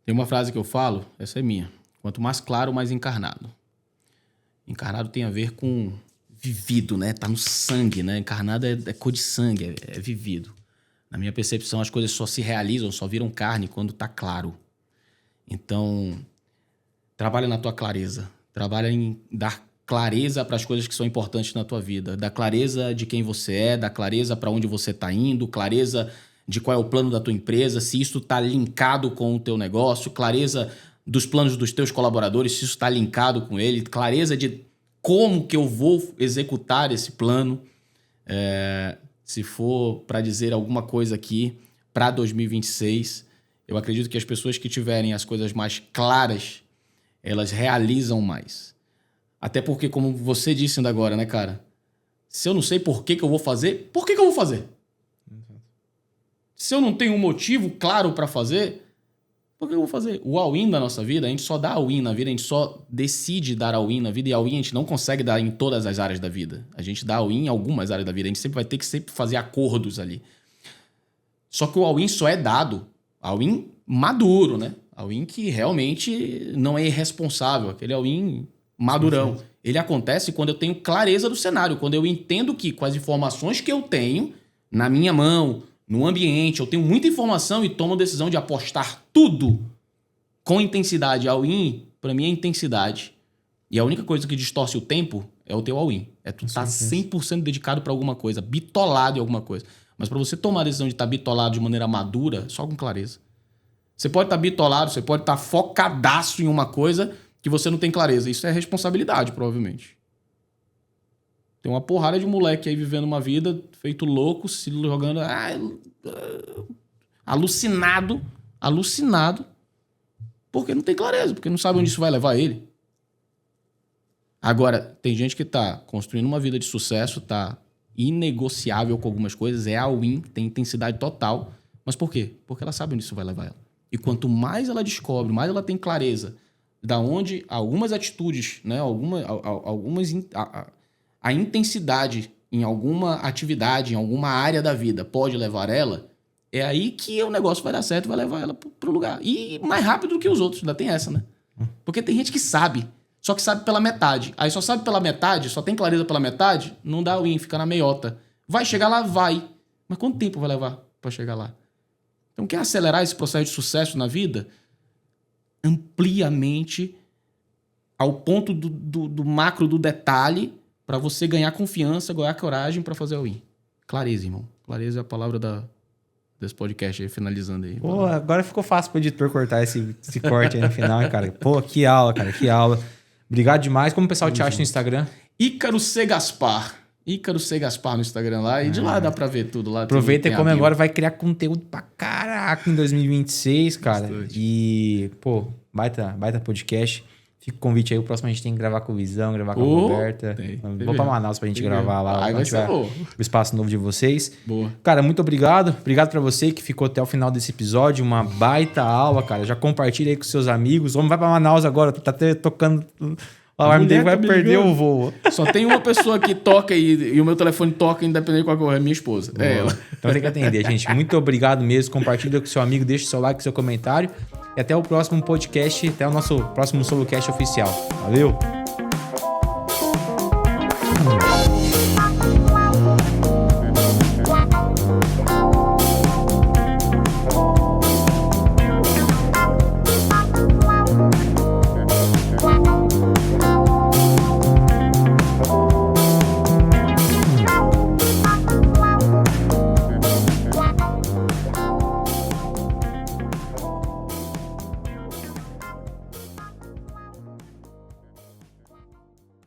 Tem uma frase que eu falo, essa é minha. Quanto mais claro, mais encarnado. Encarnado tem a ver com vivido, né? Tá no sangue, né? Encarnado é cor de sangue, é vivido. Na minha percepção, as coisas só se realizam, só viram carne quando tá claro. Então, trabalha na tua clareza. Trabalha em dar clareza para as coisas que são importantes na tua vida. Dar clareza de quem você é, dar clareza para onde você tá indo, clareza de qual é o plano da tua empresa, se isso tá linkado com o teu negócio, clareza dos planos dos teus colaboradores, se isso está linkado com ele, clareza de como que eu vou executar esse plano. Se for para dizer alguma coisa aqui para 2026, eu acredito que as pessoas que tiverem as coisas mais claras, elas realizam mais. Até porque, como você disse ainda agora, né, cara? Se eu não sei por que eu vou fazer, por que eu vou fazer? Se eu não tenho um motivo claro para fazer, por que eu vou fazer? O all-in da nossa vida, a gente só dá all-in na vida, a gente só decide dar all-in na vida, e all-in a gente não consegue dar em todas as áreas da vida. A gente dá all-in em algumas áreas da vida, a gente sempre vai ter que fazer acordos ali. Só que o all-in só é dado, all-in maduro, né? All-in que realmente não é irresponsável, aquele all-in madurão. Sim. Ele acontece quando eu tenho clareza do cenário, quando eu entendo que com as informações que eu tenho na minha mão, no ambiente, eu tenho muita informação e tomo a decisão de apostar tudo com intensidade. All-in, para mim, é intensidade. E a única coisa que distorce o tempo é o teu all-in. É tu estar 100% dedicado para alguma coisa, bitolado em alguma coisa. Mas para você tomar a decisão de estar bitolado de maneira madura, só com clareza. Você pode estar bitolado, você pode estar focadaço em uma coisa que você não tem clareza. Isso é responsabilidade, provavelmente. Tem uma porrada de moleque aí vivendo uma vida feito louco, se jogando... alucinado, porque não tem clareza, porque não sabe onde isso vai levar ele. Agora, tem gente que tá construindo uma vida de sucesso, tá inegociável com algumas coisas, é all-in, tem intensidade total. Mas por quê? Porque ela sabe onde isso vai levar ela. E quanto mais ela descobre, mais ela tem clareza da onde algumas atitudes, né, a intensidade em alguma atividade, em alguma área da vida pode levar ela, é aí que o negócio vai dar certo e vai levar ela pro lugar. E mais rápido do que os outros, ainda tem essa, né? Porque tem gente que sabe, só que sabe pela metade. Aí só sabe pela metade, só tem clareza pela metade, não dá win, fica na meiota. Vai chegar lá? Vai. Mas quanto tempo vai levar para chegar lá? Então, quer acelerar esse processo de sucesso na vida? Ampliamente, ao ponto do macro, do detalhe, para você ganhar confiança, ganhar coragem para fazer o win. Clareza, irmão. Clareza é a palavra desse podcast aí, finalizando aí. Pô, agora ficou fácil pro editor cortar esse corte aí no final, hein, cara. Pô, que aula, cara, que aula. Obrigado demais. Como o pessoal te acha no Instagram? Ícaro C. Gaspar. Ícaro C. Gaspar no Instagram lá. E de lá dá pra ver tudo lá. Aproveita e come agora, vai criar conteúdo pra caraca em 2026, cara. Bastante. E, pô, baita podcast. Fica o convite aí. O próximo a gente tem que gravar com o Visão, gravar com a Roberta. Vou pra Manaus pra gente gravar lá. Aí vai ser bom. O espaço novo de vocês. Boa. Cara, muito obrigado. Obrigado pra você que ficou até o final desse episódio. Uma baita aula, cara. Já compartilha aí com seus amigos. Vamos, vai pra Manaus agora. Tá até tocando... O alarme dele vai perder o voo. Só tem uma pessoa que toca e o meu telefone toca, independente de qual é, minha esposa. Boa. É ela. Então tem que atender, gente. Muito obrigado mesmo. Compartilha com seu amigo, deixa seu like, seu comentário. E até o próximo podcast, até o nosso próximo SoloCast oficial. Valeu!